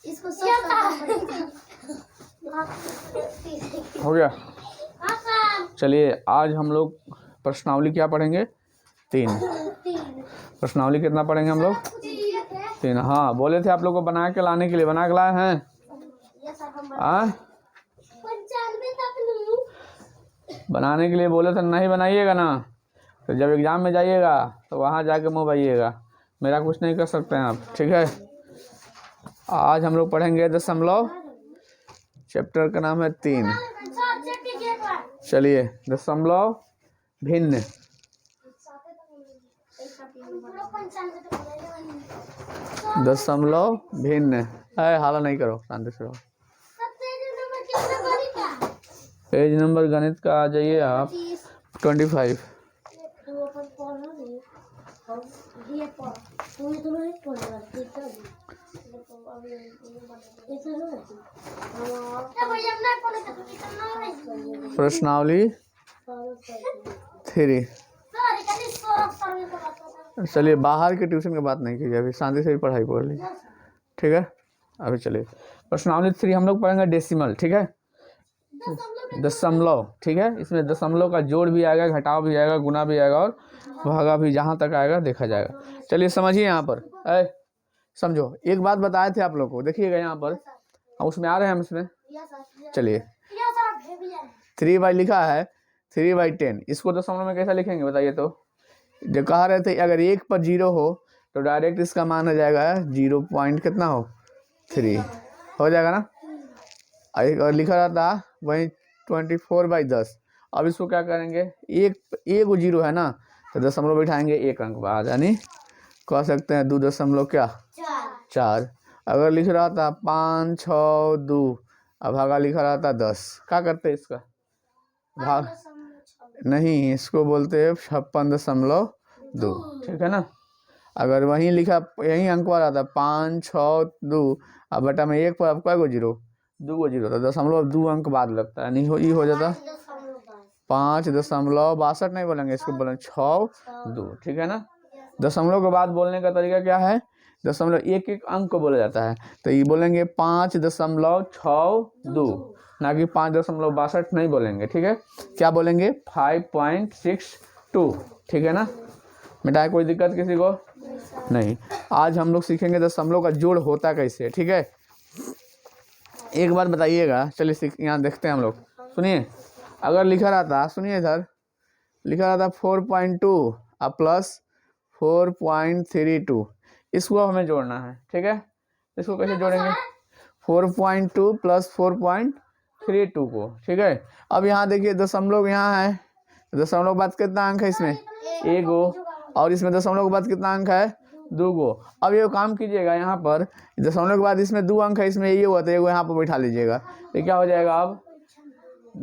इसको हो गया। चलिए आज हम लोग प्रश्नावली क्या पढ़ेंगे? 3। प्रश्नावली कितना पढ़ेंगे हम लोग? 3। हाँ बोले थे आप लोग को बना के लाने के लिए, बना के लाए हैं? बनाने के लिए बोले थे, नहीं बनाइएगा ना तो जब एग्जाम में जाइएगा तो वहाँ जाके मुँह भाइएगा, मेरा कुछ नहीं कर सकते हैं आप, ठीक है। आज हम लोग पढ़ेंगे दशमलव, चैप्टर का नाम है 3। चलिए दशमलव भिन्न। दशमलव भिन्न है, हाला नहीं करो, शांति से रहो। पेज नंबर गणित का आ जाइए आप 25। प्रश्नावली 3। चलिए बाहर के ट्यूशन की बात नहीं कीजिए, अभी शांति से ही पढ़ाई पढ़ लीजिए, ठीक है। अभी चलिए प्रश्नावली 3 हम लोग पढ़ेंगे डेसिमल, ठीक है, दशमलव, ठीक है। इसमें दशमलव का जोड़ भी आएगा, घटाव भी आएगा, गुना भी आएगा और भागा भी, जहाँ तक आएगा देखा जाएगा। चलिए समझिए यहाँ पर, समझो एक बात बताए थे आप लोग को, देखिएगा यहाँ पर, उसमें आ रहे हैं हम इसमें। चलिए 3/, लिखा है 3/10, इसको दशमलव में कैसा लिखेंगे बताइए तो? जो कह रहे थे अगर 1 पर 0 हो तो डायरेक्ट इसका मान हो जाएगा 0 पॉइंट कितना हो 3 हो जाएगा ना। और लिखा रहता वहीं 24/10। अब इसको क्या करेंगे, एक 0 है ना तो दशमलव बैठाएंगे 1 अंक बाद, यानी कह सकते हैं 2.4। अगर लिख रहा था 5, 6, 2, अब भागा लिखा रहा था 10, क्या करते हैं इसका भाग? नहीं, इसको बोलते हैं 56.2, ठीक है ना। अगर वहीं लिखा, यही अंक वाला था 5, 6, 2, अब बटा में 1 पर अब क्या 0, 2 0, तो दशमलव 2 अंक बाद लगता है, नहीं हो जाता 5.62, नहीं बोलेंगे इसको, बोलेंगे 6, 2, ठीक है ना। दशमलव के बाद बोलने का तरीका क्या है, दशमलव एक अंक को बोला जाता है, तो ये बोलेंगे 5.62, ना कि 5.62 नहीं बोलेंगे, ठीक है। क्या बोलेंगे 5.62, ठीक है ना। मिटाए, कोई दिक्कत किसी को नहीं। आज हम लोग सीखेंगे दशमलव का जोड़ होता कैसे, ठीक है। एक बार बताइएगा, चलिए यहाँ देखते हैं हम लोग, सुनिए। अगर लिखा रहता, सुनिए इधर लिखा रहता 4.2 और प्लस 4.32, इसको हमें जोड़ना है, ठीक है। इसको कैसे जोड़ेंगे, 4.2 प्लस 4.32 को, ठीक है। अब यहाँ देखिए दशमलव यहाँ है, दशमलव के बाद कितना अंक है इसमें 1, और इसमें दशमलव के बाद कितना अंक है 2। अब ये काम कीजिएगा, यहाँ पर दशमलव के बाद इसमें 2 अंक है, इसमें ये हुआ तो एगो यहाँ पर बैठा लीजिएगा, तो क्या हो जाएगा, अब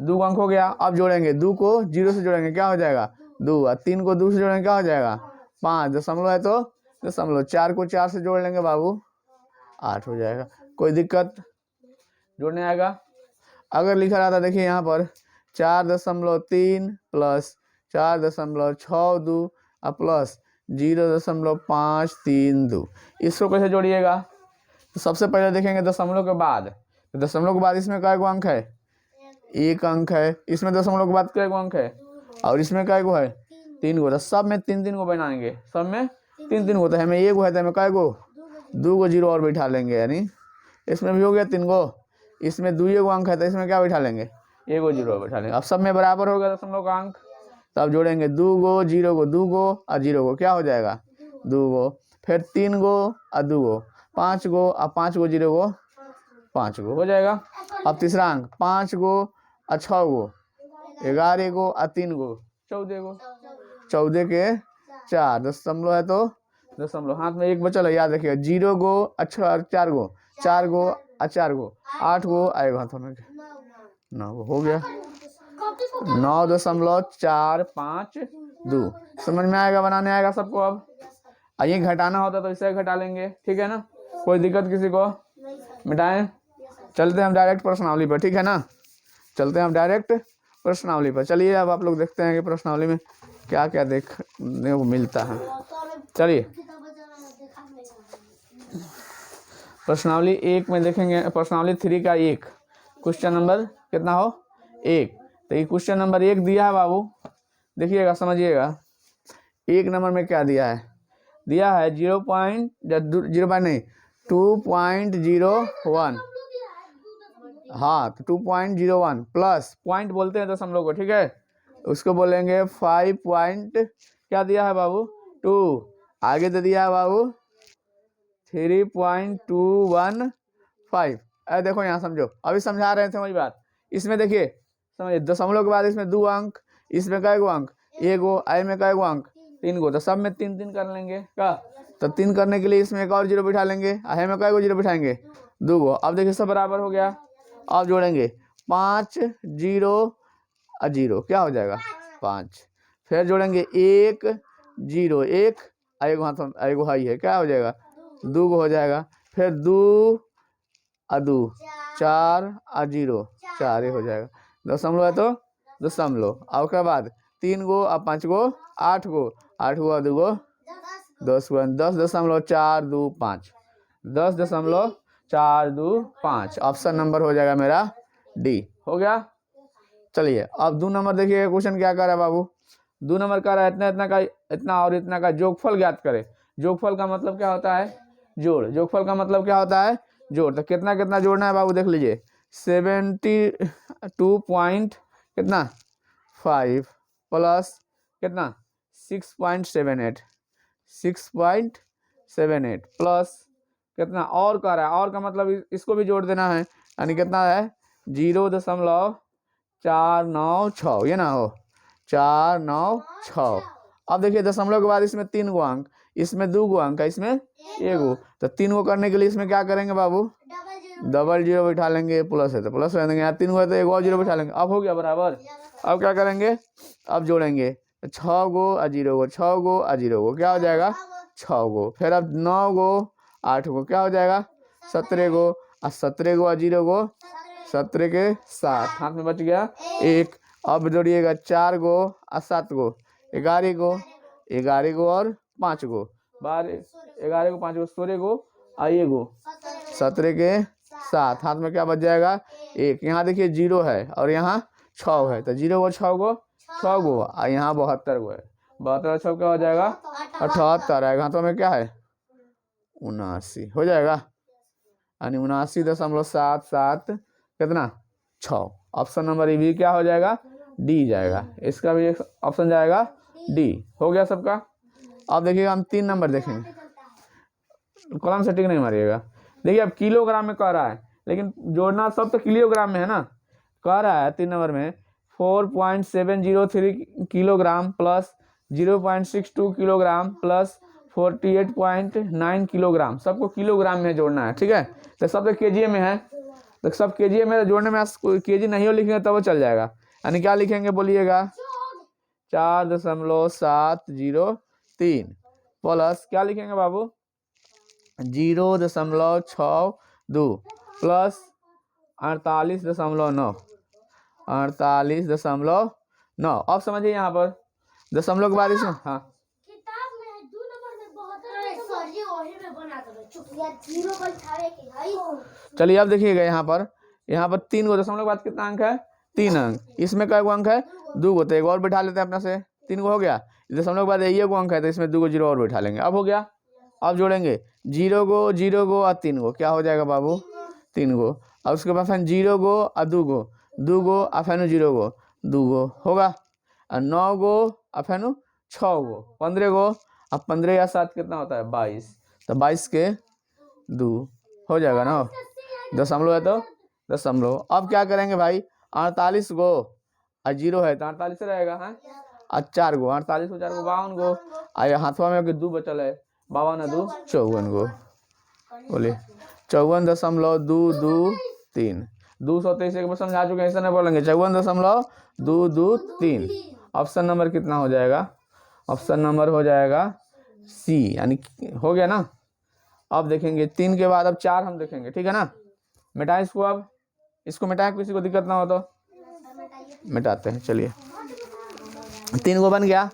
2 अंक हो गया। अब जोड़ेंगे 2 को 0 से जोड़ेंगे, क्या हो जाएगा 2, और 3 को 2 से जोड़ेंगे, क्या हो जाएगा 5, दशमलव है तो दशमलव, 4 को 4 से जोड़ लेंगे बाबू 8 हो जाएगा। कोई दिक्कत जोड़ने आएगा। अगर लिखा रहता देखिए यहाँ पर 4.3 प्लस 4.62 और प्लस 0.532, इसको कैसे जोड़िएगा, तो सबसे पहले देखेंगे दशमलव के बाद, तो दशमलव के बाद इसमें क्या गो अंक है 1 अंक है, इसमें दशमलव के बाद क्या गो अंक है, और इसमें क्या गो है 3 गो, तो सब में 3 गो बनाएंगे, सब में 3 गो, तो हमें 1 गो है तो हमें क्या गो 2 गो 0 और बैठा लेंगे, यानी इसमें भी हो गया 3 गो, इसमें 2 अंक है तो इसमें क्या बैठा लेंगे 1 गो 0 बैठा लेंगे। अब सब में बराबर हो गया दशमलव का अंक, तब जोड़ेंगे 2 गो 0 गो 2 गो और 0 गो, क्या हो जाएगा 2 गो, फिर 3 गो और 2 गो 5 गो, और 5 गो 0 गो 5 गो हो जाएगा। अब तीसरा अंक 5 गो और 6 गो 11 गो और 3 गो 14 गो, 14 के 4, दशमलव है तो दशमलव, हाथ में 1 बचल है, याद रखिएगा 0 गो अच्छा 4 गो 4 गो और 4 गो 8 गो आएगा हाथों में 9 गो, हो गया 9.452। समझ में आएगा, बनाने आएगा सबको। अब ये घटाना होता तो इसे घटा लेंगे, ठीक है ना। कोई दिक्कत किसी को, मिटाएं। चलते हैं हम डायरेक्ट प्रश्नावली पर, ठीक है ना, चलते हैं हम डायरेक्ट प्रश्नावली पर। चलिए अब आप लोग देखते हैं कि प्रश्नावली में क्या क्या देखने को मिलता है। चलिए प्रश्नावली 1 में देखेंगे, प्रश्नावली 3 का 1, क्वेश्चन नंबर कितना हो 1। तो ये क्वेश्चन नंबर 1 दिया है बाबू, देखिएगा समझिएगा। 1 नंबर में क्या दिया है, दिया है 2.01, हाँ तो 2.01 प्लस पॉइंट बोलते हैं दशमलव को, ठीक है, उसको बोलेंगे 5 पॉइंट क्या दिया है बाबू 2, आगे दे दिया है बाबू 3.215। अरे देखो यहाँ समझो, अभी समझा रहे थे वही बात, इसमें देखिए समझिए, दशमलव के बाद इसमें 2 अंक, इसमें कई गो अंक, एगो, आई में कई गो अंक 3 गो, तो सब में 3 3 कर लेंगे का, तो 3 करने के लिए इसमें एक और जीरो बिठा लेंगे, आई में कई गो जीरो बिठाएंगे 2 गो। अब देखिए सब बराबर हो गया, अब जोड़ेंगे 5 0 और 0 क्या हो जाएगा 5, फिर जोड़ेंगे 1 0 1, एगो हाथ एगो हाई है क्या हो जाएगा 2 गो हो जाएगा, फिर 2 और 2 4 और 0 4 हो जाएगा, दशमलव है तो दशमलव, और उसके बाद 3 गो और 5 गो 8 गो, 8 गो और 2 गो 10 गो, 10.425, 10.425, ऑप्शन नंबर हो जाएगा मेरा डी, हो गया। चलिए अब 2 नंबर देखिए क्वेश्चन क्या कर रहा है बाबू, 2 नंबर कर रहा है इतना इतना का, इतना और इतना का जोगफल ज्ञात करे। जोगफल का मतलब क्या होता है जोड़, जोगफल का मतलब क्या होता है जोड़, तो कितना कितना जोड़ना है बाबू देख लीजिए, 72 पॉइंट कितना 5 प्लस कितना 6.78 प्लस कितना और कर रहा है, और का मतलब इसको भी जोड़ देना है, यानी कितना है 0.496, ये ना हो 496। अब देखिए दशमलव के बाद इसमें 3 गो अंक, इसमें 2 गो अंक है, इसमें 1 गो, तो 3 गो करने के लिए इसमें क्या करेंगे बाबू डबल जीरो बिठा लेंगे, प्लस है तो प्लस रह देंगे, यहाँ 3 गो है तो एक और जीरो बिठा लेंगे, अब हो गया बराबर। अब क्या करेंगे, अब जोड़ेंगे 6 गो और 0 गो, 6 गो और 0 गो क्या हो जाएगा 6 गो, फिर अब 9 गो 8 गो क्या हो जाएगा 17 गो, और 17 गो और 0 गो 17 के 7, हाथ में बच गया 1। अब जोड़िएगा 4 गो और 7 गो 11 गो, 11 गो और 5 गो 12, 11 गो 5 गो 16 गो और 1 गो 17 के 7, हाथ में क्या बच जाएगा 1। यहाँ देखिए 0 है और यहाँ 6 है, तो 0 गो 6 गो 6 गो, और यहाँ 72 गो है, 72 6 क्या हो जाएगा 78 आएगा, हाथों में क्या है 79 हो जाएगा, यानी 79.77 कितना 6, ऑप्शन नंबर ए भी क्या हो जाएगा डी जाएगा, इसका भी एक ऑप्शन जाएगा डी, हो गया सबका। अब देखिएगा हम 3 नंबर देखेंगे, कॉलम से टिक नहीं मारिएगा, देखिए अब किलोग्राम में कह रहा है, लेकिन जोड़ना सब तो किलोग्राम में है ना, कह रहा है 3 नंबर में 4.703 kilogram plus 0.62 kilogram plus 48.9 kilogram, सबको किलोग्राम में जोड़ना है, ठीक है, तो सब तो केजी में है, तो सब केजी में जोड़ने में केजी नहीं हो लिखेंगे तब वो चल जाएगा, यानी क्या लिखेंगे बोलिएगा 4.703 प्लस क्या लिखेंगे बाबू 0.62 प्लस 48.9 48.9। अब समझिए यहाँ पर दशमलव के बाद इसमें हाँ चलिए अब देखिएगा यहाँ पर 3 गो दशमलव के बाद कितना अंक है 3 अंक, इसमें कई गो अंक है 2 गो, तो एक और बैठा लेते हैं अपना से, 3 गो हो गया, दशमलव के बाद ये गो अंक है तो इसमें 2 गो जीरो और बैठा लेंगे, अब हो गया। अब जोड़ेंगे 0 गो 0 गो और 3 गो क्या हो जाएगा बाबू 3 गो, और उसके बाद फिर 0 गो और 2 गो 2 गो और फिर 0 गो 2 गो होगा, और 9 गो और फिर 6 गो 15 गो, अब 15 या 7 कितना होता है 22, तो 22 के 2 हो जाएगा ना, दशमलव है तो दशमलव। अब क्या करेंगे भाई 48 गो और 0 है तो 48 रहेगा है, और 4 गो 48 को 4 गो 52 गो, और हाथवा में 2 बचल है 52 2 54 गो, बोलिए 54.223, 223 एक बार समझा चुके हैं, ऐसा नहीं बोलेंगे 54.223, ऑप्शन नंबर कितना हो जाएगा, ऑप्शन नंबर हो जाएगा सी, यानी हो गया ना। अब देखेंगे 3 के बाद अब 4 हम देखेंगे, ठीक है ना, मिटाएं इसको, अब इसको मिटाएं, किसी को दिक्कत ना हो तो मिटाते हैं, चलिए 3 गो बन गया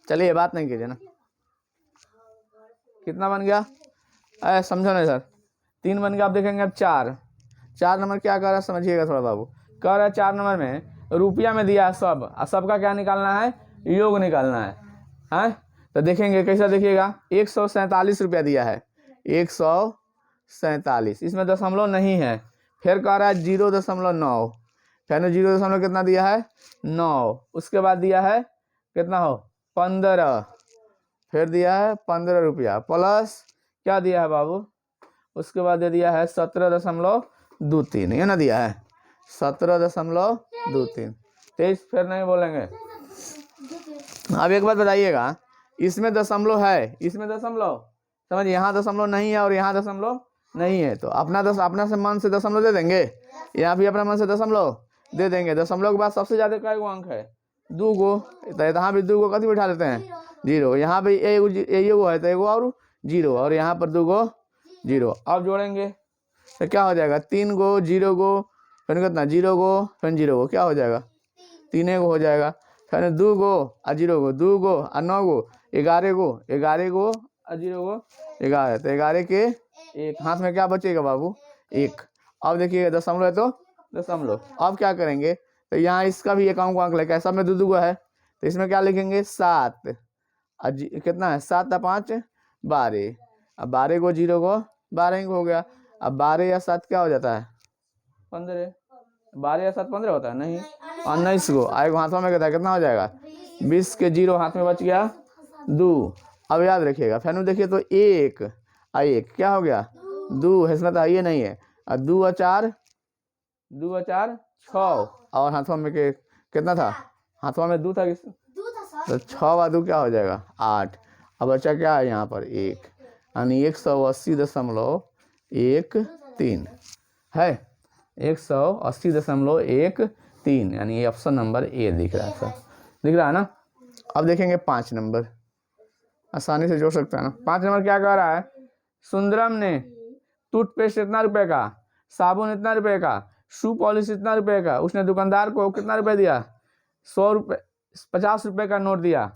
चलिए बात नहीं कीजिए ना, कितना बन गया, समझो ना सर, 3 बन गया। आप देखेंगे अब 4 नंबर क्या कर रहा है समझिएगा थोड़ा बाबू। कह रहा है 4 नंबर में रुपया में दिया है सब, और सबका क्या निकालना है, योग निकालना है। हैं तो देखेंगे कैसा, देखिएगा 147 रुपया दिया है, 147, इसमें दशमलव नहीं है। फिर कह रहा है 0.9, फिर 0 कितना दिया है 9, उसके बाद दिया है कितना हो 15, फिर दिया है 15 रुपया प्लस क्या दिया है बाबू, उसके बाद दे दिया है 17.23, ये ना दिया है 17.23, 23 फिर नहीं बोलेंगे। अब एक बात बताइएगा, इसमें दशमलव है, इसमें दशमलव समझिए, यहाँ दशमलव नहीं है और यहाँ दशमलव नहीं है, तो अपना से मन से दशमलव दे देंगे, यहाँ भी अपना मन से दशमलव दे देंगे। दशमलव के बाद सबसे ज़्यादा कई गो अंक है, 2 गो, तो यहाँ भी 2 गो कथी बैठा देते हैं 0, यहाँ भी एगो है तो एगो और 0, और यहाँ पर 2 गो 0। अब जोड़ेंगे तो क्या हो जाएगा, 3 गो 0 गो, फिर कितना 0 गो, फिर 0 गो, क्या हो जाएगा 3 गो हो जाएगा, फिर 2 गो और 0 गो, 2 गो और 9 गो 11 गो, 11 गो और 0 गो 11, तो 11 के 1, हाथ में क्या बचेगा बाबू 1। अब देखिएगा दशमलव है तो दशमलव। अब क्या करेंगे, तो यहाँ इसका भी एक अंक लेकर, सब में 2 गो है, तो इसमें क्या लिखेंगे 7, कितना है 7 और 5 12, अब 12 गो 0 गो 12 हो गया। अब 12 या 7 क्या हो जाता है 15, 12 या 7 15 होता है नहीं, 19 गो आएगा हाथों में, कहता है कितना हो जाएगा 20 के 0 हाथ में बच गया 2। अब याद रखिएगा, फिर देखिए तो 1 और 1 क्या हो गया 2, इसमें तो ये नहीं है, और 2 और 4 6, और हाथों में के कितना था, हाथों में 2 था, तो 6 और 2 क्या हो जाएगा 8। अब बच्चा क्या है यहाँ पर 1, यानी 180.13 है, 180.13, यानी ये ऑप्शन नंबर ए दिख रहा है सर, दिख रहा है ना। अब देखेंगे 5 नंबर, आसानी से जोड़ सकते हैं ना। 5 नंबर क्या कह रहा है, सुंदरम ने टूथपेस्ट इतना रुपए का, साबुन इतना रुपए का, शू पॉलिश इतना रुपए का, उसने दुकानदार को कितना रुपए दिया 100 रुपये, 50 रुपये का नोट दिया,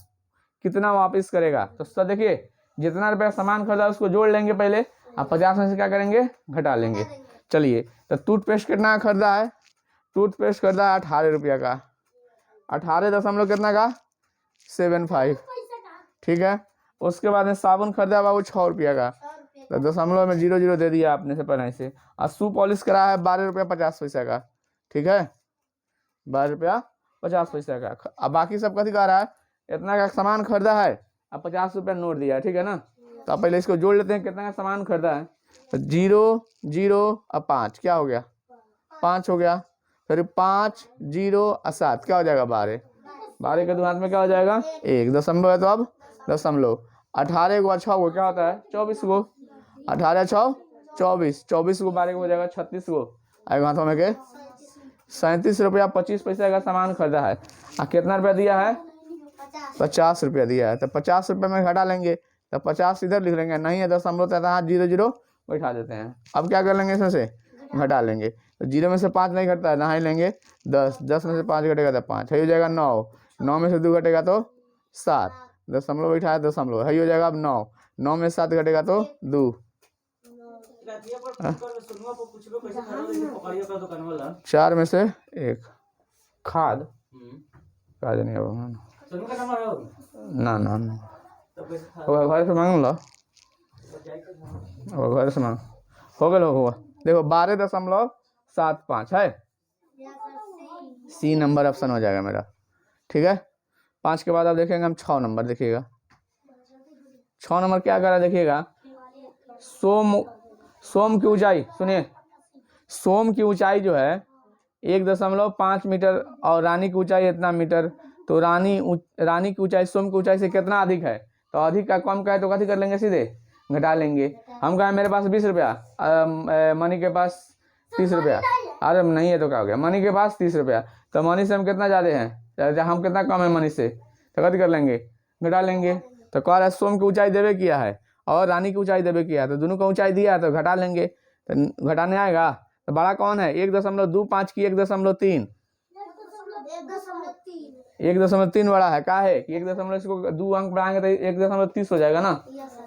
कितना वापस करेगा। तो सर देखिए जितना रुपया सामान खरीदा उसको जोड़ लेंगे पहले, अब 50 में से क्या करेंगे घटा लेंगे। चलिए तो टूथपेस्ट कितना खरीदा है, टूथपेस्ट खरीदा है 18 रुपया का, 18 दशमलव कितना का 75, ठीक है। उसके बाद में साबुन खरीदा बाबू 6 रुपया का, तो दशमलव में 0 दे दिया आपने से पहले से। और शू पॉलिश करा है 12 रुपया 50 पैसा का, ठीक है 12 रुपया 50 पैसा का। अब बाकी सब कथी कह रहा है, इतना का सामान खरीदा है अब 50 रुपया नोट दिया, ठीक है ना। तो आप पहले इसको जोड़ लेते हैं, कितना का सामान खरीदा है, तो 0 0 और 5 क्या हो गया 5 हो गया, फिर 5 0 और 7 क्या हो जाएगा 12, 12 के 2 हाथ में क्या हो जाएगा 1, दशमलव है तो अब दशमलव। 18 गो 6 गो क्या होता है 24 गो, 18 6 24, 24 गो 12 हो जाएगा 36 गो, आएगा हाथों में के 37 रुपया 25 पैसा का सामान खरीदा है, और कितना रुपया दिया है 50 रुपया दिया है, तो 50 रुपये में घटा लेंगे, तो 50 इधर लिख लेंगे, नहीं है दशमलव तो हाथ 0 बैठा देते हैं। अब क्या कर लेंगे इसमें से घटा लेंगे, तो 0 में से 5 नहीं घटता है, ना ही लेंगे 10, 10 में से 5 घटेगा तो 5 है, हो जाएगा 9, 9 में से 2 घटेगा तो 7, दशमलव बैठा है दशमलव है, हो जाएगा अब 9, 9 में 7 घटेगा तो 2, 4 में से 1 खाद खाद नहीं होगा ना ना ना घर से मांग लो, घर से मांग हो गया होगा। देखो 12.75 है, सी नंबर ऑप्शन हो जाएगा मेरा, ठीक है। 5 के बाद अब देखेंगे हम 6 नंबर, देखिएगा 6 नंबर क्या कर रहा है, देखिएगा सोम की ऊंचाई, सुनिए सोम की ऊंचाई जो है 1.5 मीटर और रानी की ऊंचाई इतना मीटर, तो रानी की ऊंचाई सोम की ऊंचाई से कितना अधिक है, तो अधिक का कम का है तो कथी कर लेंगे सीधे घटा लेंगे। हम कहें मेरे पास 20 रुपया, मनी के पास 30 रुपया, अरे नहीं है तो क्या हो गया, मनी के पास 30 रुपया, तो मनी से हम कितना ज़्यादा हैं, हम कितना कम है मनी से, तो कथी कर लेंगे घटा लेंगे। तो कह रहा है सोम की ऊंचाई देवे किया है और रानी की ऊंचाई देवे किया है, तो दोनों का ऊंचाई दिया है तो घटा लेंगे, तो घटाने आएगा। तो बड़ा कौन है 1.25 की 1.3, 1.3 बड़ा है, क्या है कि 1 इसको 2 अंक बढ़ाएंगे तो 1.30 हो जाएगा ना,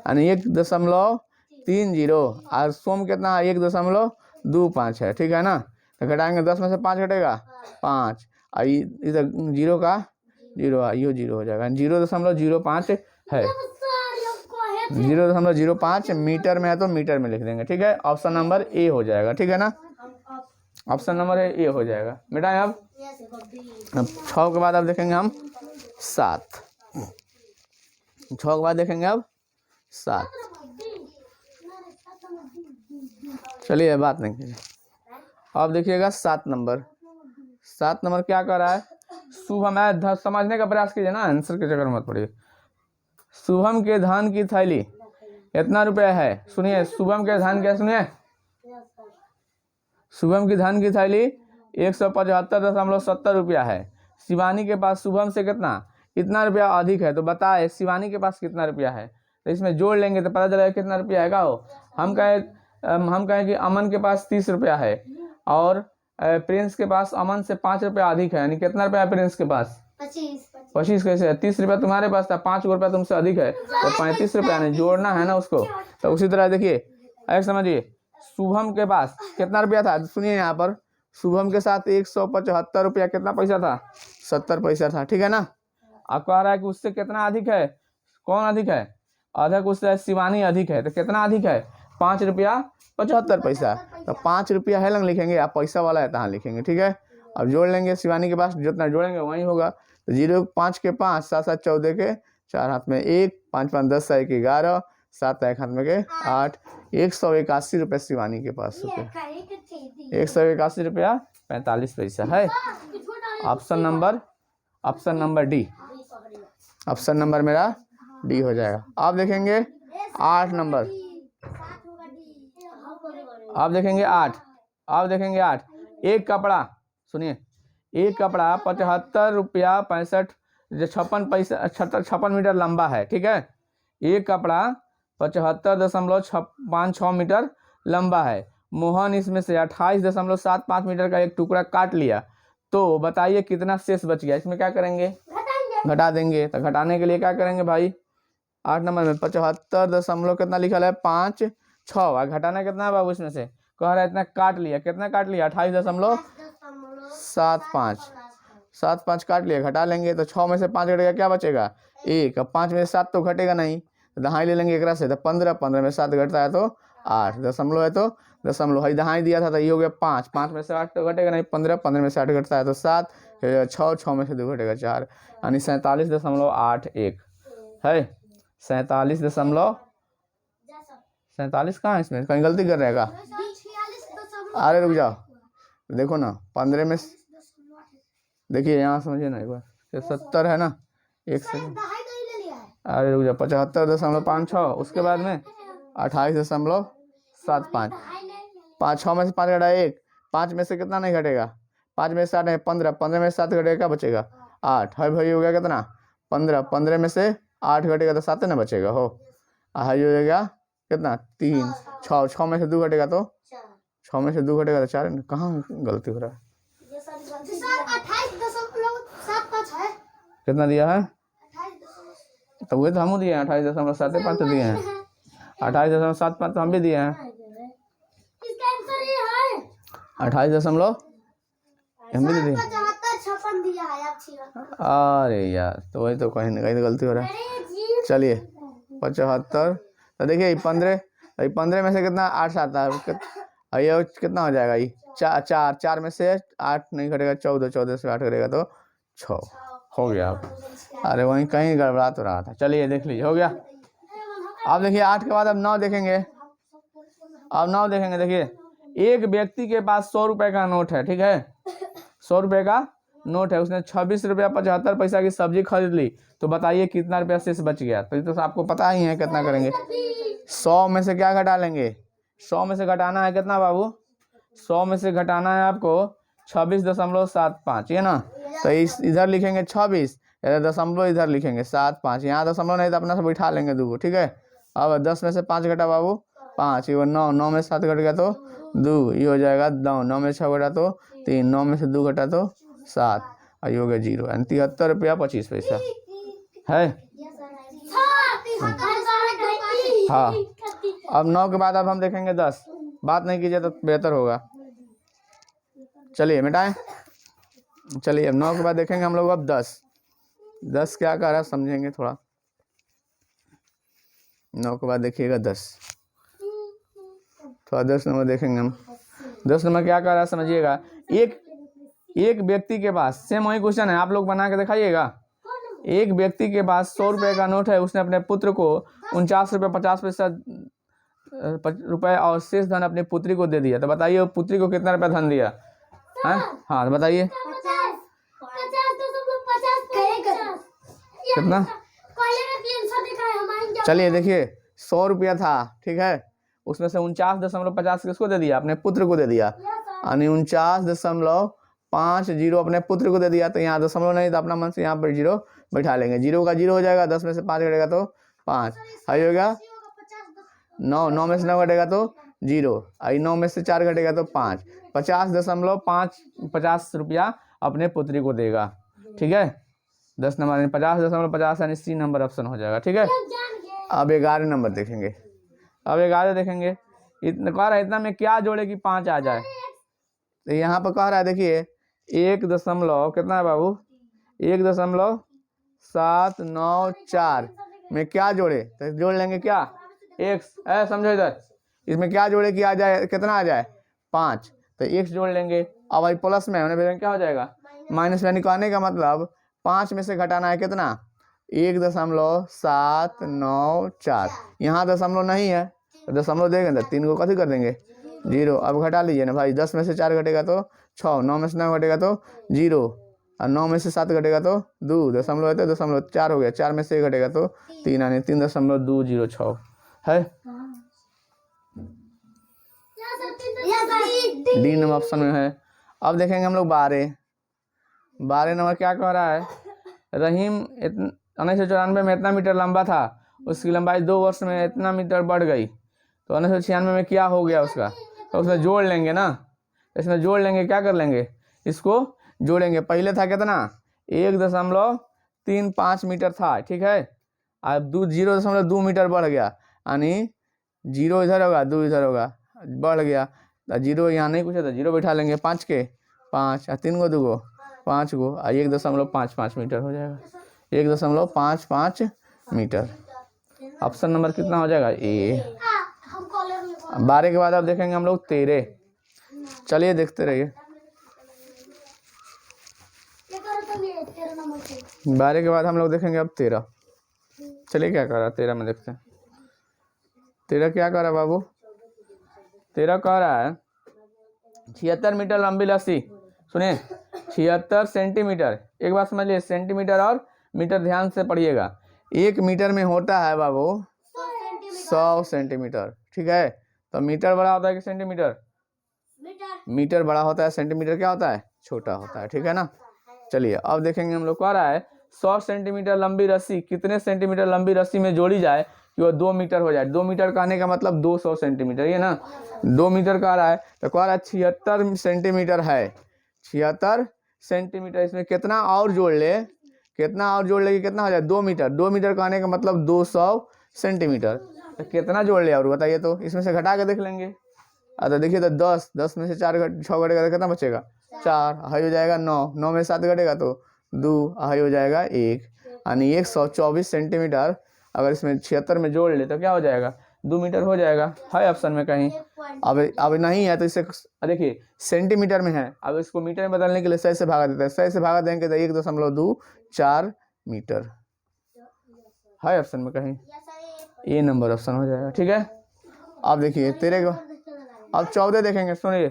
यानी 1.30 और सोम कितना है 1.25 है, ठीक है ना। तो घटाएंगे 10 में से 5 घटेगा 5, और इधर 0 का 0 ये 0 हो जाएगा, 0.05 है, 0.05 मीटर में है तो मीटर में लिख देंगे, ठीक है। ऑप्शन नंबर ए हो जाएगा, ठीक है ना, ऑप्शन नंबर ए हो जाएगा बेटा। अब 6 के बाद अब देखेंगे हम 7, 6 के बाद देखेंगे अब 7। चलिए बात नहीं कीजिए। अब देखिएगा 7 नंबर, 7 नंबर क्या कर रहा है, शुभम है, समझने का प्रयास कीजिए ना, आंसर के चक्कर मत पड़िए। शुभम के धान की थैली इतना रुपया है, सुनिए शुभम के धान क्या, सुनिए शुभम की धान की थैली 175.70 रुपया है। शिवानी के पास शुभम से कितना इतना रुपया अधिक है, तो बताए शिवानी के पास कितना रुपया है, तो इसमें जोड़ लेंगे तो पता चलेगा कितना रुपया है। हो हम कहें कि अमन के पास 30 रुपया है और प्रिंस के पास अमन से 5 रुपया अधिक है, यानी कितना रुपया है प्रिंस के पास 25 कैसे है, 30 रुपया तुम्हारे पास था, 5 रुपया तुमसे अधिक है तो 35 रुपया नहीं जोड़ना है ना उसको। तो उसी तरह देखिए ऐसे समझिए, शुभम के पास कितना रुपया था, सुनिए यहाँ पर शुभम के साथ 175 रुपया कितना पैसा था, 70 पैसा था, ठीक है ना। अब कह रहा है कि उससे कितना अधिक है, कौन अधिक है, अधिक उससे शिवानी अधिक है, तो कितना अधिक है 5 रुपया 75 पैसा, तो 5 रुपया है लंग लिखेंगे, आप पैसा वाला है तहाँ लिखेंगे, ठीक है। अब जोड़ लेंगे, शिवानी के पास जितना जोड़ेंगे वही होगा, तो 0 5 के 5 7 7 14 के 4 हाथ में 1 5 5 10 1 11 7 1 हाथ में के 8, 181 रुपये शिवानी के पास रुपये, 181 रुपया 45 पैसा है। Option number D, option number मेरा डी हो जाएगा। आप देखेंगे 8 नंबर, आप देखेंगे 8, आप देखेंगे 8, एक कपड़ा, सुनिए एक कपड़ा 75 रुपया 65 56 पैसा 56 मीटर लंबा है, ठीक है। एक कपड़ा 75.56 मीटर लंबा है, मोहन इसमें से 28.75 मीटर का एक टुकड़ा काट लिया, तो बताइए कितना शेष बच गया। इसमें क्या करेंगे, घटा देंगे, तो घटाने के लिए क्या करेंगे भाई, 8 नंबर में 75 दशमलव कितना लिखा है 5 6, घटाना कितना है बाबू, इसमें से कह रहा है इतना काट लिया, कितना काट लिया 28.75 काट लिया, घटा लेंगे तो 6 में से 5 घटेगा, क्या बचेगा 1, अब 5 में से 7 तो घटेगा नहीं, तो दहाई ले लेंगे एक से, तो 15 15 में 7 घटता है तो 8, दशमलव है तो दशमलव है, दहाई दिया था तो ये हो गया 5 5 में से 8 तो घटेगा नहीं, 15 15 में से 8 घटता है तो 7, 6 6 में से 2 घटेगा 4, यानी 47.81 है, 47 कहाँ है, इसमें कहीं गलती कर रहेगा, अरे रुक जाओ देखो ना 15 में, देखिए यहाँ समझिए ना एक बार, 70 है ना, एक सेकंड, अरे रुक जाओ 75.56, उसके बाद में 28.75, 5 6 में से 5 घटा 1, 5 में से कितना नहीं घटेगा, 5 में से 8 नहीं 15 15 में से 7 घटेगा, क्या बचेगा 8, है भाई हो गया कितना 15 15 में से 8 घटेगा तो 7 ना बचेगा, हो हाई हो जाएगा कितना 3 6 6 में से 2 घटेगा तो 6 में से 2 घटेगा तो 4, कहाँ गलती हो रहा है, कितना दिया है, तो वही तो हम दिए हैं 28.75 दिए हैं, 28.75 तो हम भी दिए हैं, 28 हम भी दिए, अरे यार तो वही तो कहीं ना कहीं तो गलती हो रहा है। चलिए 75, तो देखिए 15 में से कितना 8 आता है, ये कितना हो जाएगा, ये 4 में से 8 नहीं घटेगा 14 14 से 8 घटेगा तो 6 हो गया। अरे वहीं कहीं गड़बड़ा तो रहा था, चलिए देख लीजिए हो गया। अब देखिए 8 के बाद अब 9 देखेंगे, अब 9 देखेंगे, देखिए एक व्यक्ति के पास 100 रुपए का नोट है, ठीक है 100 रुपए का नोट है, उसने 26 रुपया 75 पैसा की सब्जी खरीद ली, तो बताइए कितना रुपया शेष बच गया, तो ये तो आपको पता ही है कितना करेंगे, 100 में से क्या घटा लेंगे, 100 में से घटाना है कितना बाबू, 100 में से घटाना है आपको 26.75, ये ना, तो इधर लिखेंगे 26, दशमलव इधर लिखेंगे 75, यहाँ दशमलव नहीं तो अपना से बैठा लेंगे 2, ठीक है। अब 10 में से 5 घटा बाबू 5, ये 9 9 में से 7 घट गया तो 2, ये हो जाएगा 9 9 में 6 घटा तो 3, 9 में से 2 घटा तो 7, आई हो गया 0 यानी 73 रुपया 25 पैसा है। हाँ, अब 9 के बाद अब हम देखेंगे 10। बात नहीं कीजिए तो बेहतर होगा। चलिए मिटाएं। चलिए अब 9 के बाद देखेंगे हम लोग अब 10 क्या कर रहा है समझेंगे थोड़ा। 9 के बाद देखिएगा 10, थोड़ा 10 नंबर देखेंगे हम। 10 नंबर क्या कर रहा है समझिएगा। एक व्यक्ति के पास, सेम वही क्वेश्चन है, आप लोग बना के दिखाइएगा। एक व्यक्ति के पास 100 रुपये का नोट है, उसने अपने पुत्र को 49 रुपये 50 पैसा रुपये और शेष धन अपनी पुत्री को दे दिया। तो बताइए वो पुत्री को कितना रुपया धन दिया है? हाँ तो बताइए कितना। चलिए देखिए 100 रुपया था, ठीक है, उसमें से 49.50 किसको दे दिया? अपने पुत्र को दे दिया। यानी 49.50 अपने पुत्र को दे दिया। तो यहाँ दशमलव नहीं तो अपना मन से यहाँ पर 0 बैठा लेंगे। 0 का 0 हो जाएगा, 10 में से 5 घटेगा तो 5 आई हो गया 9, 9 में से 9 घटेगा तो 0 आई, 9 में से 4 घटेगा तो 5, 50 रुपया अपने पुत्री को देगा। ठीक है, 10 नंबर 50.50 यानी C नंबर ऑप्शन हो जाएगा। ठीक है, अब 11 नंबर देखेंगे। अब 11 देखेंगे, इतना कह रहा है इतना में क्या जोड़े कि 5 आ जाए। तो यहाँ पर कह रहा है देखिए 1 दशमलव कितना है बाबू, 1.794 में क्या जोड़े, तो जोड़ लेंगे क्या x, समझो इधर, इसमें क्या जोड़े कि आ जाए कितना आ जाए 5, तो x जोड़ लेंगे। अब भाई प्लस में होने भेजेंगे क्या हो जाएगा माइनस में, निकालने का मतलब 5 में से घटाना है कितना 1.794। यहाँ दशमलव नहीं है तो दशमलव देंगे तो 3 को कथी कर देंगे 0। अब घटा लीजिए ना भाई, 10 में से 4 घटेगा तो 6, 9 में से 9 घटेगा तो 0 और 9 में से 7 घटेगा तो 2, दशमलव है तो दशमलव 4 हो गया, 4 में से 1 घटेगा तो 3 यानी 3.206 है। डी नंबर ऑप्शन में है। अब देखेंगे हम लोग 12 नंबर क्या कह रहा है। रहीम 1994 में इतना मीटर लंबा था, उसकी लंबाई 2 वर्ष में इतना मीटर बढ़ गई, तो 1996 में क्या हो गया उसका, तो उसमें जोड़ लेंगे ना। इसमें जोड़ लेंगे, क्या कर लेंगे इसको जोड़ेंगे। पहले था कितना 1.35 मीटर था, ठीक है, अब 0.2 मीटर बढ़ गया, यानी 0 इधर होगा 2 इधर होगा, बढ़ गया 0 यहाँ नहीं कुछ है तो 0 बैठा लेंगे। 5 के 5 और 3 को 2 को 5 को 1.55 मीटर हो जाएगा, 1.55 मीटर। ऑप्शन नंबर कितना हो जाएगा ए। 12 के बाद अब देखेंगे हम लोग 13। चलिए देखते रहिए। 12 के बाद हम लोग देखेंगे अब 13। चलिए क्या कर रहा है 13 में देखते हैं। 13 क्या कर रहा है बाबू, 13 कह रहा है 76 मीटर लंबी रस्सी, सुनिए 76 सेंटीमीटर। एक बात समझ लीजिए, सेंटीमीटर और मीटर ध्यान से पढ़िएगा। 1 मीटर में होता है बाबू 100 सेंटीमीटर, ठीक है। तो मीटर बड़ा होता है कि सेंटीमीटर, मीटर बड़ा होता है, सेंटीमीटर क्या होता है छोटा होता है, ठीक है ना। चलिए अब देखेंगे हम लोग, कह रहा है 100 सेंटीमीटर लंबी रस्सी कितने सेंटीमीटर लंबी रस्सी में जोड़ी जाए कि वो 2 मीटर हो जाए। 2 मीटर कहने का मतलब 200 सेंटीमीटर, ये ना 2 मीटर कह रहा है, तो कह रहा है 76 सेंटीमीटर है, 76 सेंटीमीटर। इसमें कितना और जोड़ ले, कितना और जोड़ ले कि कितना हो जाए 2 मीटर। 2 मीटर कहने का मतलब 200 सेंटीमीटर। तो कितना जोड़ ले और बताइए, तो इसमें से घटा के देख लेंगे। तो देखिए तो 10 में से 4 6 घटेगा तो कितना बचेगा 4, हाई हो जाएगा 9, 9 में 7 घटेगा तो 2, हाई हो जाएगा 1, यानी 124 सेंटीमीटर। अगर इसमें 76 में जोड़ ले तो क्या हो जाएगा 2 मीटर हो जाएगा, है ऑप्शन में कहीं। अब नहीं है तो इसे देखिए सेंटीमीटर में है, अब इसको मीटर में बदलने के लिए 100 से भागा देते हैं, 100 से भागा देंगे तो 1.24 मीटर, है ऑप्शन में कहीं। ए नंबर ऑप्शन हो जाएगा, ठीक है। अब देखिए 13 अब 14 देखेंगे, सुनिए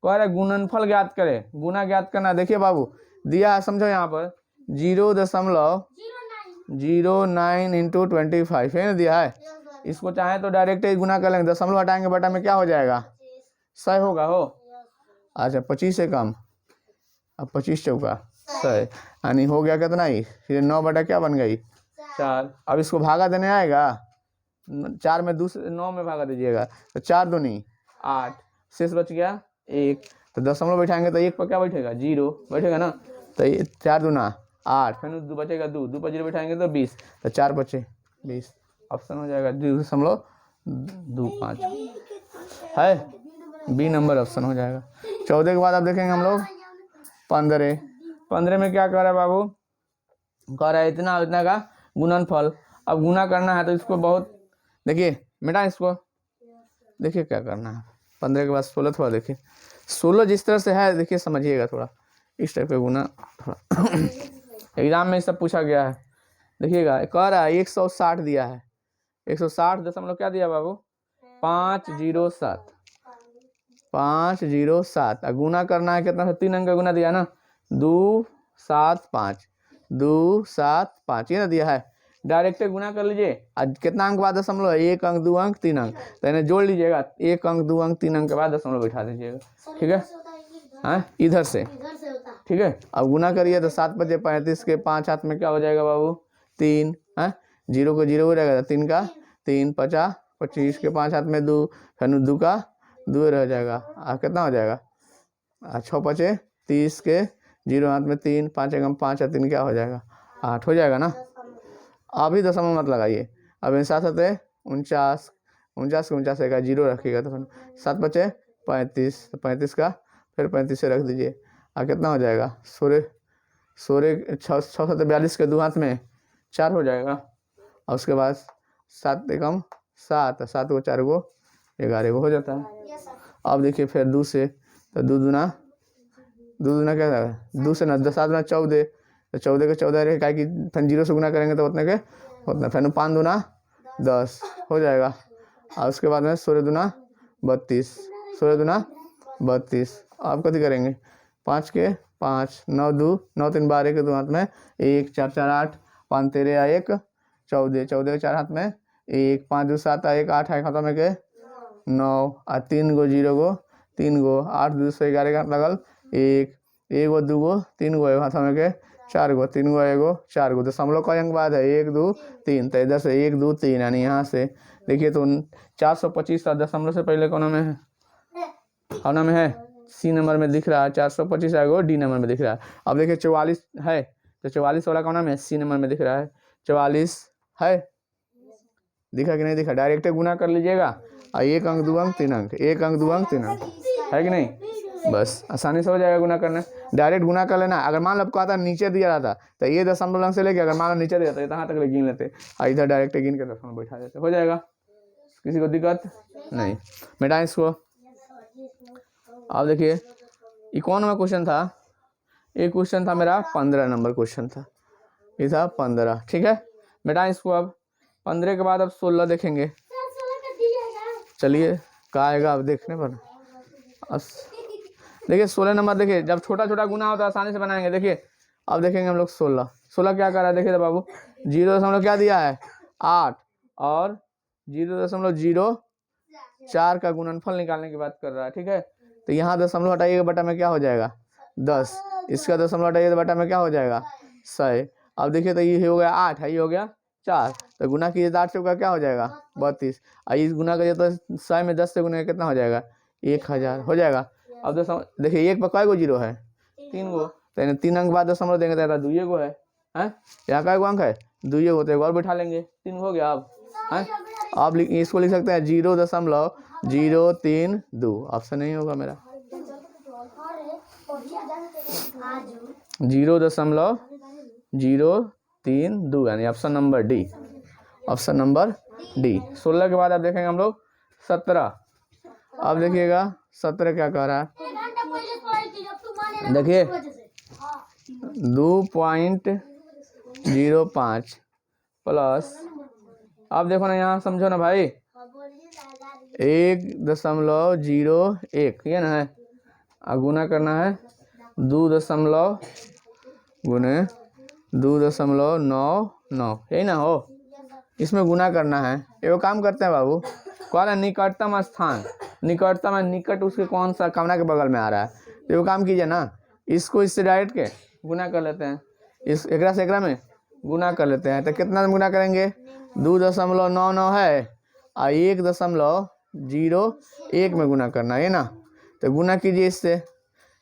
कह रहे गुणनफल ज्ञात करें। गुना ज्ञात करना, देखिए बाबू दिया है, समझो यहाँ पर 0.09 इंटू 25 है ना दिया है। इसको चाहे तो डायरेक्ट ही गुना कर लेंगे, दशमलव हटाएंगे बटा में क्या हो जाएगा 100 होगा हो। अच्छा 25 से कम, अब 25 चौका 100, यानी हो गया कितना ही, फिर 9 बटा क्या बन गई 4। अब इसको भागा देने आएगा, 4 में 9 में भागा दीजिएगा तो 4 दूनी 8, शेष बच गया 1। तो दशमलव बैठाएंगे तो 1 पर क्या बैठेगा 0 बैठेगा ना, तो ये 4 दूना 8, फिर 2 बचेगा 2, 2 पर 0 बैठाएंगे तो 20, तो 4 बचे 20, ऑप्शन हो जाएगा 2.25 है, बी नंबर ऑप्शन हो जाएगा। 14 के बाद अब देखेंगे हम लोग 15 में क्या कर रहा है बाबू, कह रहा है इतना इतना का गुणनफल। अब गुना करना है तो इसको बहुत देखिए बेटा, इसको देखिए क्या करना है। 15 के बाद 16 थोड़ा देखिए, 16 जिस तरह से है देखिए समझिएगा थोड़ा, इस टाइप का गुना थोड़ा एग्जाम में सब पूछा गया है। देखिएगा कह रहा है 160 दिया है, 160 दशमलव क्या दिया बाबू 507, 507 गुना करना है कितना, 3 अंक का गुना दिया ना, 275, 275 ये ना दिया है। डायरेक्ट गुना कर लीजिए, आज कितना अंक बाद दशमलव, 1 अंक 2 अंक 3 अंक, तो इन्हें जोड़ लीजिएगा, 1 अंक 2 अंक 3 अंक के बाद दशमलव बैठा दीजिएगा, ठीक है हाँ इधर से, ठीक है। अब गुना करिए तो 7 बजे 35 के 5 हाथ में क्या हो जाएगा बाबू 3, हाँ 0 को 0 हो जाएगा, 3 का 3 50, 25 के 5 हाथ में 2, फिर 2 का 2 रह जाएगा, कितना हो जाएगा 6 5 30 के 0 हाथ में 3, 5 एकम 5 3 क्या हो जाएगा 8 हो जाएगा ना। अभी दशमलव मत लगाइए, अब इन 7 7 49, 49 के 49 का 0 रखिएगा, तो फिर 7 बचे 35, तो 35 का फिर 35 से रख दीजिए, कितना हो जाएगा 16 6 7 42 के 2 हाथ में 4 हो जाएगा, और उसके बाद 7 एकम 7, 7 को 4 को 11 को हो जाता है। अब देखिए फिर 2 से, तो 2 दूना क्या है 2 से 9, 7 दूना 14, तो 14 के 14 रहे क्या कि फिर 0 से गुना करेंगे तो उतने के उतना, फिर 5 दूना 10 हो जाएगा, और उसके बाद में 16 दूना 32, 16 दूना 32, आप कथी करेंगे 5 के 5, 9 2 9 3 12 के 2 हाथ में 1 4 4 8, 5 13 1 14, 14 के 4 हाथ में 1 5 2 7 1 8 है खत्म है के 9, और 3 गो 0 गो 3 गो 8 2 से 11 का लगल 1 1 गो 2 गो 3 गो हाथ में के 4 गो 3 गो 1 गो 4 गो, दशमलव का अंक बाद है 1 2 3, तो इधर से 1 2 3 यानी यहाँ से देखिए तो 425 दशमलव से पहले कौन में है, कौन में है सी नंबर में दिख रहा है 425 है, डी नंबर में दिख रहा है। अब देखिए 44 है, तो 44 वाला कौन में सी नंबर में दिख रहा है, 44 है, दिखा कि नहीं दिखा, डायरेक्ट गुना कर लीजिएगा, और 1 अंक 2 अंक 3 अंक, 1 अंक 2 अंक 3 अंक है कि नहीं, बस आसानी से हो जाएगा गुना करना, डायरेक्ट गुना कर लेना। अगर मान लो आपको आता नीचे दिया रहता तो ये दशमलव अंक से लेके अगर मान लो नीचे दिया था कहाँ तक गिन लेते, और इधर डायरेक्ट गिन के दशमलव बैठा देते, हो जाएगा, किसी को दिक्कत नहीं। बेटा इसको अब देखिए ये कौन सा क्वेश्चन था, ये क्वेश्चन था मेरा 15 नंबर क्वेश्चन था, ये था 15, ठीक है बेटा। इसको अब 15 के बाद अब 16 देखेंगे, चलिए क्या आएगा अब देखने पर। देखिए 16 नंबर, देखिए जब छोटा छोटा गुना होता है आसानी से बनाएंगे। देखिए अब देखेंगे हम लोग 16 क्या कर रहा है, देखिए तो बाबू 0 दशमलव क्या दिया है 8, और 0.04 का गुणनफल निकालने की बात कर रहा है, ठीक है। तो यहाँ दशमलव हटाइएगा बटा में क्या हो जाएगा 10, इसका दशमलव हटाइए तो बटा में क्या हो जाएगा 100। अब देखिए तो ये हो गया 8 है, ये हो गया 4, तो गुना कीजिए तो 8 से का क्या हो जाएगा 32, और इस गुना करिए तो 100 में 10 से गुना कितना हो जाएगा 1000 हो जाएगा। अब देखिए 1 पर कई गो 0 है 3 गो, तो 3 अंक बाद दशमलव देंगे तो 2 गो है, यहाँ का अंक है 2 गो, तो एक और बैठा लेंगे 3 हो गया। अब आप इसको लिख सकते हैं 0.032, ऑप्शन नहीं होगा मेरा 0.032 यानी option number D, option number D. 16 के बाद अब देखेंगे हम लोग 17। अब देखिएगा 17 क्या कह रहा है, देखिए 2.05 प्लस, अब देखो ना यहाँ समझो ना भाई 1.01 ये ना है, और गुना करना है 2 गुने 2.99 यही ना हो, इसमें गुना करना है। एगो काम करते हैं बाबू, कौन है निकटतम स्थान, निकटतम है निकट उसके कौन सा कमरा के बगल में आ रहा है, तो वो काम कीजिए ना, इसको इससे डायरेक्ट के गुना कर लेते हैं, इस एकरा से एकरा में गुना कर लेते हैं, तो कितना गुना करेंगे 2.99 है, और 1.01 में गुना करना है ना, तो गुना कीजिए इससे,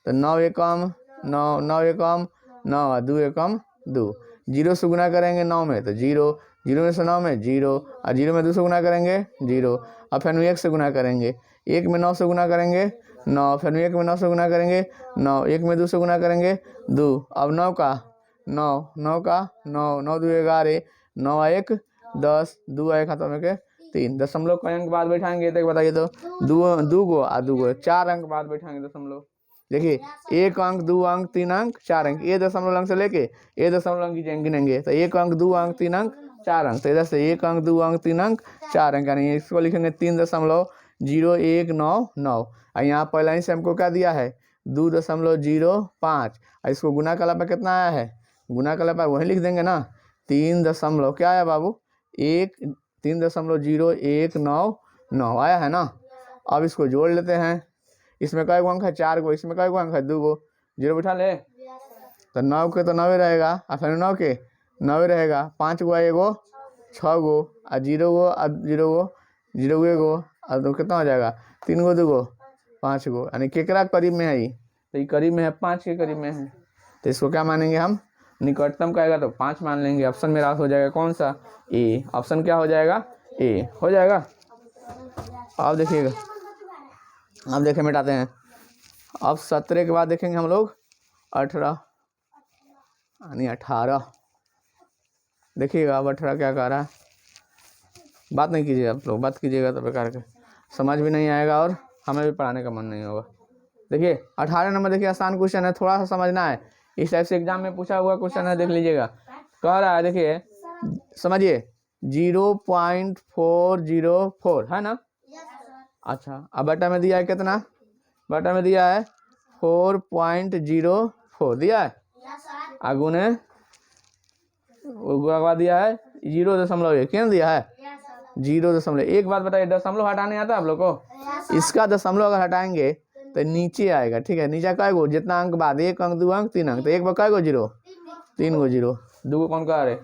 तो 9 एकम 9 9 एकम 9, 2 एकम 2, 0 से गुना करेंगे 9 में तो 0, 0 में से 9 में 0, और 0 में 2 से गुना करेंगे 0, अब फिर 1 से गुना करेंगे, 1 में 9 से गुना करेंगे 9, फिर 1 में 9 से गुना करेंगे 9, 1 में 2 से गुना करेंगे 2, अब 9 का 9, 9 का 9, 9 2 11, 9 1 10, 2 1 खत्म है के 3, दशमलव कई अंक बाद बैठाएंगे तो बताइए तो 2 गो आ 2 गो 4 अंक बाद बैठाएंगे दशमलव। देखिए 1 अंक 2 अंक 3 अंक 4 अंक, ये दशमलव अंक से लेके ये दशमलव अंक गिनेंगे तो 1 अंक 2 अंक 3 अंक 4 अंक, तो इधर से 1 अंक 2 अंक 3 अंक 4 अंक, यानी इसको लिखेंगे 3.0199, और यहाँ पहले ही से हमको क्या दिया है 2.05, और इसको गुना कला पर कितना आया है, गुना कला पर वही लिख देंगे ना 3 दशमलव क्या आया बाबू 3.0199 आया है ना। अब इसको जोड़ लेते हैं, इसमें कई गो अंक है 4 गो, इसमें कई गो अंक है 2 गो, 0 बैठा ले तो 9 के तो 9 रहेगा, और फिर 9 के 9 रहेगा, 5 गो 1 गो 6 गो, और 0 गो 0 गो 0 1 गो, और तो कितना हो जाएगा 3 गो 2 गो 5 गो, यानी केकरा करीब में है ये, तो ये करीब में है 5 के करीब में है, तो इसको क्या मानेंगे हम निकटतम कहेगा तो 5 मान लेंगे। ऑप्शन मेरा हो जाएगा कौन सा ए, ऑप्शन क्या हो जाएगा ए हो जाएगा। अब देखिएगा, अब देखें मिटाते हैं, अब 17 के बाद देखेंगे हम लोग 18 यानी 18, देखिएगा अब 18 क्या कह रहा है, बात नहीं कीजिएगा आप लोग, बात कीजिएगा तो बेकार के समझ भी नहीं आएगा और हमें भी पढ़ाने का मन नहीं होगा। देखिए 18 नंबर, देखिए आसान क्वेश्चन है, थोड़ा सा समझना है, इस टाइप से एग्जाम में पूछा हुआ क्वेश्चन है, देख लीजिएगा। कह रहा है देखिए समझिए 0.404 है ना, अच्छा अब बटा में दिया है कितना, बटा में दिया है 4.04 दिया है, आगुने दिया है 0.1 क्या दिया है 0.1। एक बात बताइए, दशमलव हटाने आता है आप लोग को, इसका दशमलव अगर हटाएंगे तो नीचे आएगा, ठीक है, नीचे काय गो जितना अंक बाद 1 अंक 2 अंक 3 अंक, तो एक बार काय गो 0 3 गो 0 2 गो कौन कह रहे।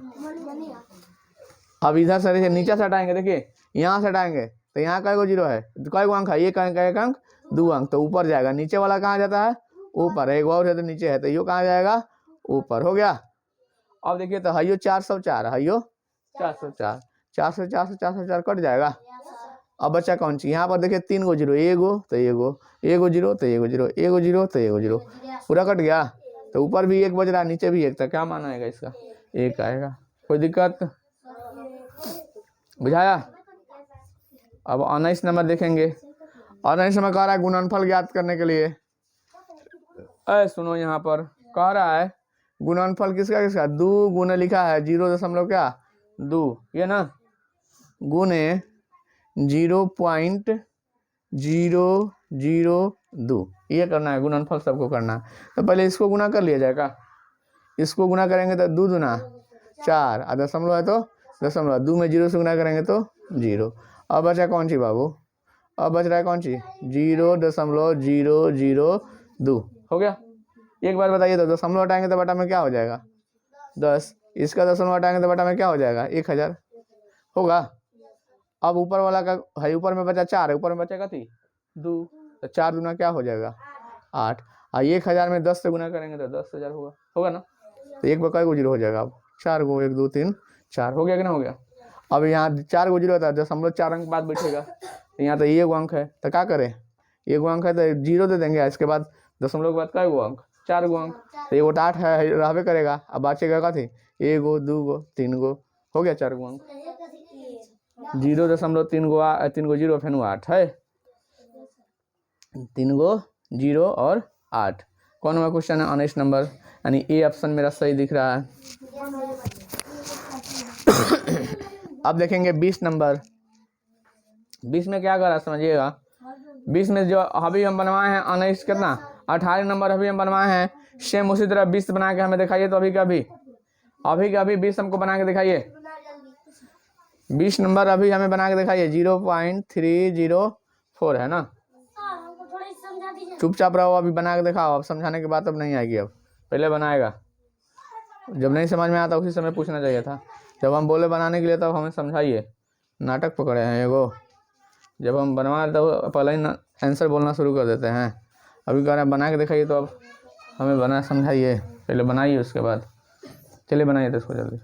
अब इधर से नीचे से हटाएंगे, देखिए यहाँ से हटाएंगे तो यहाँ काय गो 0 है, काय गो अंक है 1 अंक 1 अंक 2 अंक, तो ऊपर जाएगा, नीचे वाला कहाँ जाता है ऊपर, एक और है तो नीचे है, तो यो कहाँ जाएगा ऊपर, हो गया। अब देखिए तो हयो 404, हयो 404, 404 कट जाएगा। अब बच्चा कौन सी, यहाँ पर देखिए 3 गो 0, एगो तो एगो 0 तो एगो 0, एगो 0 तो एगो 0, पूरा कट गया, तो ऊपर भी 1 बज रहा नीचे भी 1, तो क्या माना आएगा इसका 1 आएगा, कोई दिक्कत बुझाया। अब 19 नंबर देखेंगे, 19 नंबर कह रहा है गुणनफल ज्ञात करने के लिए, सुनो यहाँ पर कह रहा है गुणनफल किसका किसका, 2 गुने लिखा है 0.2 ये ना, गुने 0.002 ये करना है, गुणनफल सबको करना है। तो पहले इसको गुना कर लिया जाएगा, इसको गुना करेंगे तो 2 दूना 4, और दशमलव है तो दशमलव, 2 में 0 से गुना करेंगे तो 0। अब बचा कौन सी बाबू, अब बच रहा है कौन सी 0.002 हो गया। एक बार बताइए तो दशमलव हटाएंगे तो बटा में क्या हो जाएगा 10, इसका दशमलव हटाएंगे तो बटा में क्या हो जाएगा 1000 होगा। अब ऊपर वाला का है, ऊपर में बचा 4 है, ऊपर में बचेगा 2, तो 4 दूना क्या हो जाएगा 8, और 1000 में 10 से गुना करेंगे तो 10,000 होगा ना, तो एक बकाई गो 0 हो जाएगा। अब 4 गो 1 2 3 4 हो गया कि ना हो गया। अब यहाँ 4 गो 0 होता है, दशमलव 4 अंक बाद बैठेगा, तो यहाँ तो 1 अंक है, तो क्या करें 1 अंक है तो 0 दे देंगे, इसके बाद दशमलव के बाद कै गो अंक 4 गो अंक, तो 1 8 है रहबे करेगा, अब बचेगा कथी 1 गो 2 गो 3 गो, हो गया 4 गो अंक, 0.3 गो 3 गो 0 फिर 8 है, 3 गो 0 और 8। कौन हुआ क्वेश्चन है 19 नंबर, यानी ए ऑप्शन मेरा सही दिख रहा है। अब देखेंगे 20 नंबर, 20 में क्या करा समझिएगा, 20 में जो अभी हम बनवाए हैं 19 कितना 18 नंबर अभी हम बनवाए हैं, सेम उसी तरह 20 बना के हमें दिखाइए, तो अभी का अभी 20 हमको बना के दिखाइए, 20 नंबर अभी हमें बना के दिखाइए, 0.304 है ना, चुपचाप रहो अभी बना के दिखाओ, अब समझाने की बात अब नहीं आएगी, अब पहले बनाएगा, जब नहीं समझ में आता उसी समय पूछना चाहिए था, जब हम बोले बनाने के लिए तब हमें समझाइए, नाटक पकड़े हैं एगो, जब हम बनवा तो पहले ही आंसर बोलना शुरू कर देते हैं, अभी कह रहे हैं बना के दिखाइए, तो अब हमें बना समझाइए, पहले बनाइए उसके बाद। चलिए बनाइए तो इसको जल्दी।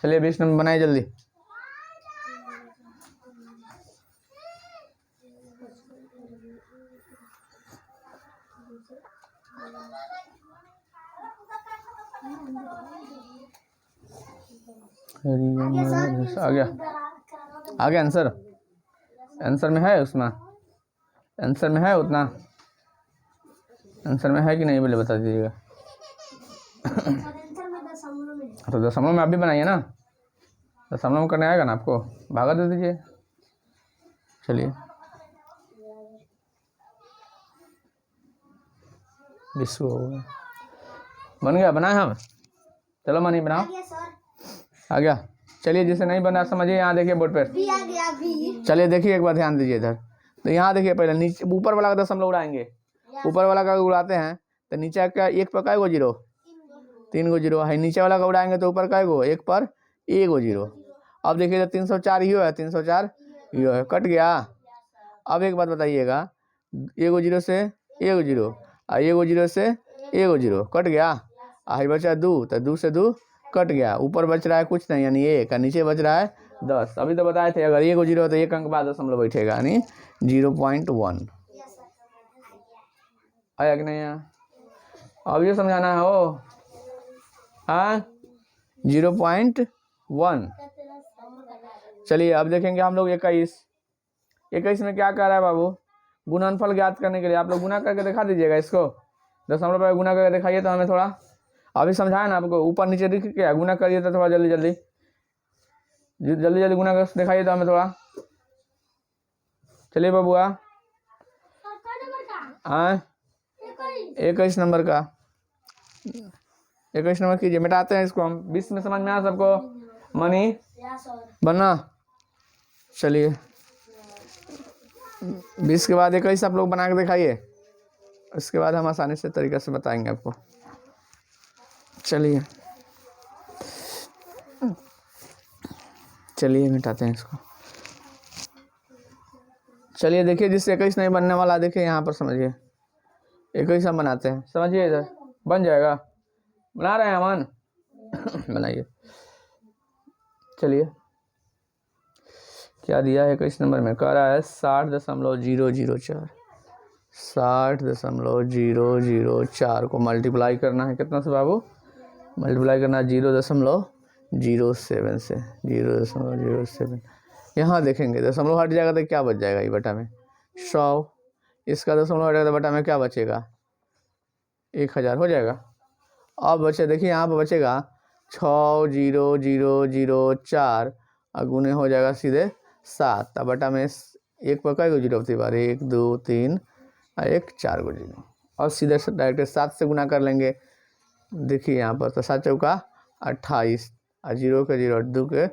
चलिए 20 नंबर बनाइए जल्दी। आ गया आंसर। आंसर में है, उसमें आंसर में है उतना, आंसर में है कि नहीं बोले बता दीजिएगा। तो दशमलव में आप भी बनाइए ना, दशमलव में करने आएगा ना आपको, भागा दे दीजिए। चलिए 20 बन गया, बनाए हम। चलो मनी बनाओ, आ गया। चलिए जिसे नहीं बना समझिए, यहाँ देखिए बोर्ड पर। चलिए देखिए एक बार ध्यान दीजिए इधर। तो यहाँ देखिए पहले नीचे ऊपर वाला का दशमलव उड़ाएंगे, ऊपर वाला का उड़ाते हैं तो नीचे का एक पर काय गो जीरो, 3 गो जीरो है। नीचे वाला का उड़ाएंगे तो ऊपर काय गो, एक पर 1 गो जीरो। अब देखिए 304 ही है, 304 ही है, कट गया। अब एक बात बताइएगा, 1 गो जीरो से 1 गो जीरो, और 1 गो जीरो से 1 गो जीरो, कट गया। आई बचा 2, तो 2 से 2 कट गया। ऊपर बच रहा है कुछ नहीं यानी 1, और नीचे बच रहा है 10। अभी तो बताए थे अगर 1 गो जीरो हो तो 1 अंक बाद दशमलव बैठेगा यानी 0.1। आया कि नहीं आया? अब ये समझाना है हो, हाँ 0.1। चलिए अब देखेंगे हम लोग 21 में क्या कह रहा है बाबू, गुणनफल ज्ञात करने के लिए। आप लोग गुना करके दिखा दीजिएगा इसको, दशमलव पर गुना करके दिखाइए तो हमें थोड़ा। अभी समझाया ना आपको, ऊपर नीचे दिख गया, गुना करिए तो थोड़ा जल्दी जल्दी गुना कर दिखाइए तो हमें थोड़ा। चलिए बबुआ, हाँ 21 नंबर का, 21 नंबर कीजिए, मिटाते हैं इसको हम। 20 में समझ में आया सबको मनी बनना। चलिए 20 के बाद 21 आप लोग बना के दिखाइए, उसके बाद हम आसानी से तरीके से बताएंगे आपको। चलिए मिटाते हैं इसको। चलिए देखिए जिससे 21 नहीं बनने वाला, देखिए यहाँ पर समझिए, 21 हम बनाते हैं, समझिए इधर बन जाएगा। बना रहे हैं अमन बनाइए। चलिए क्या दिया है 21 नंबर में, कह रहा है 60.004, 60.004 को मल्टीप्लाई करना है कितना से बाबू, मल्टीप्लाई करना है 0.07 से, 0.07। यहाँ देखेंगे दशमलव हट जाएगा तो क्या बच जाएगा, ये बटा में 100, इसका दशमलव हट जाएगा तो बटा में क्या बचेगा, 1000 हो जाएगा। अब बचे देखिए यहाँ पर बचेगा 60.004 और गुने हो जाएगा सीधे 7, तब बटा में 1 पर कई गो जीरो होती बार, 1 2 3 और 1 4 गो जीरो। और सीधे डायरेक्ट 7 से गुना कर लेंगे। देखिए यहाँ पर तो 7 चौका 28 और 0 का 0, 2 के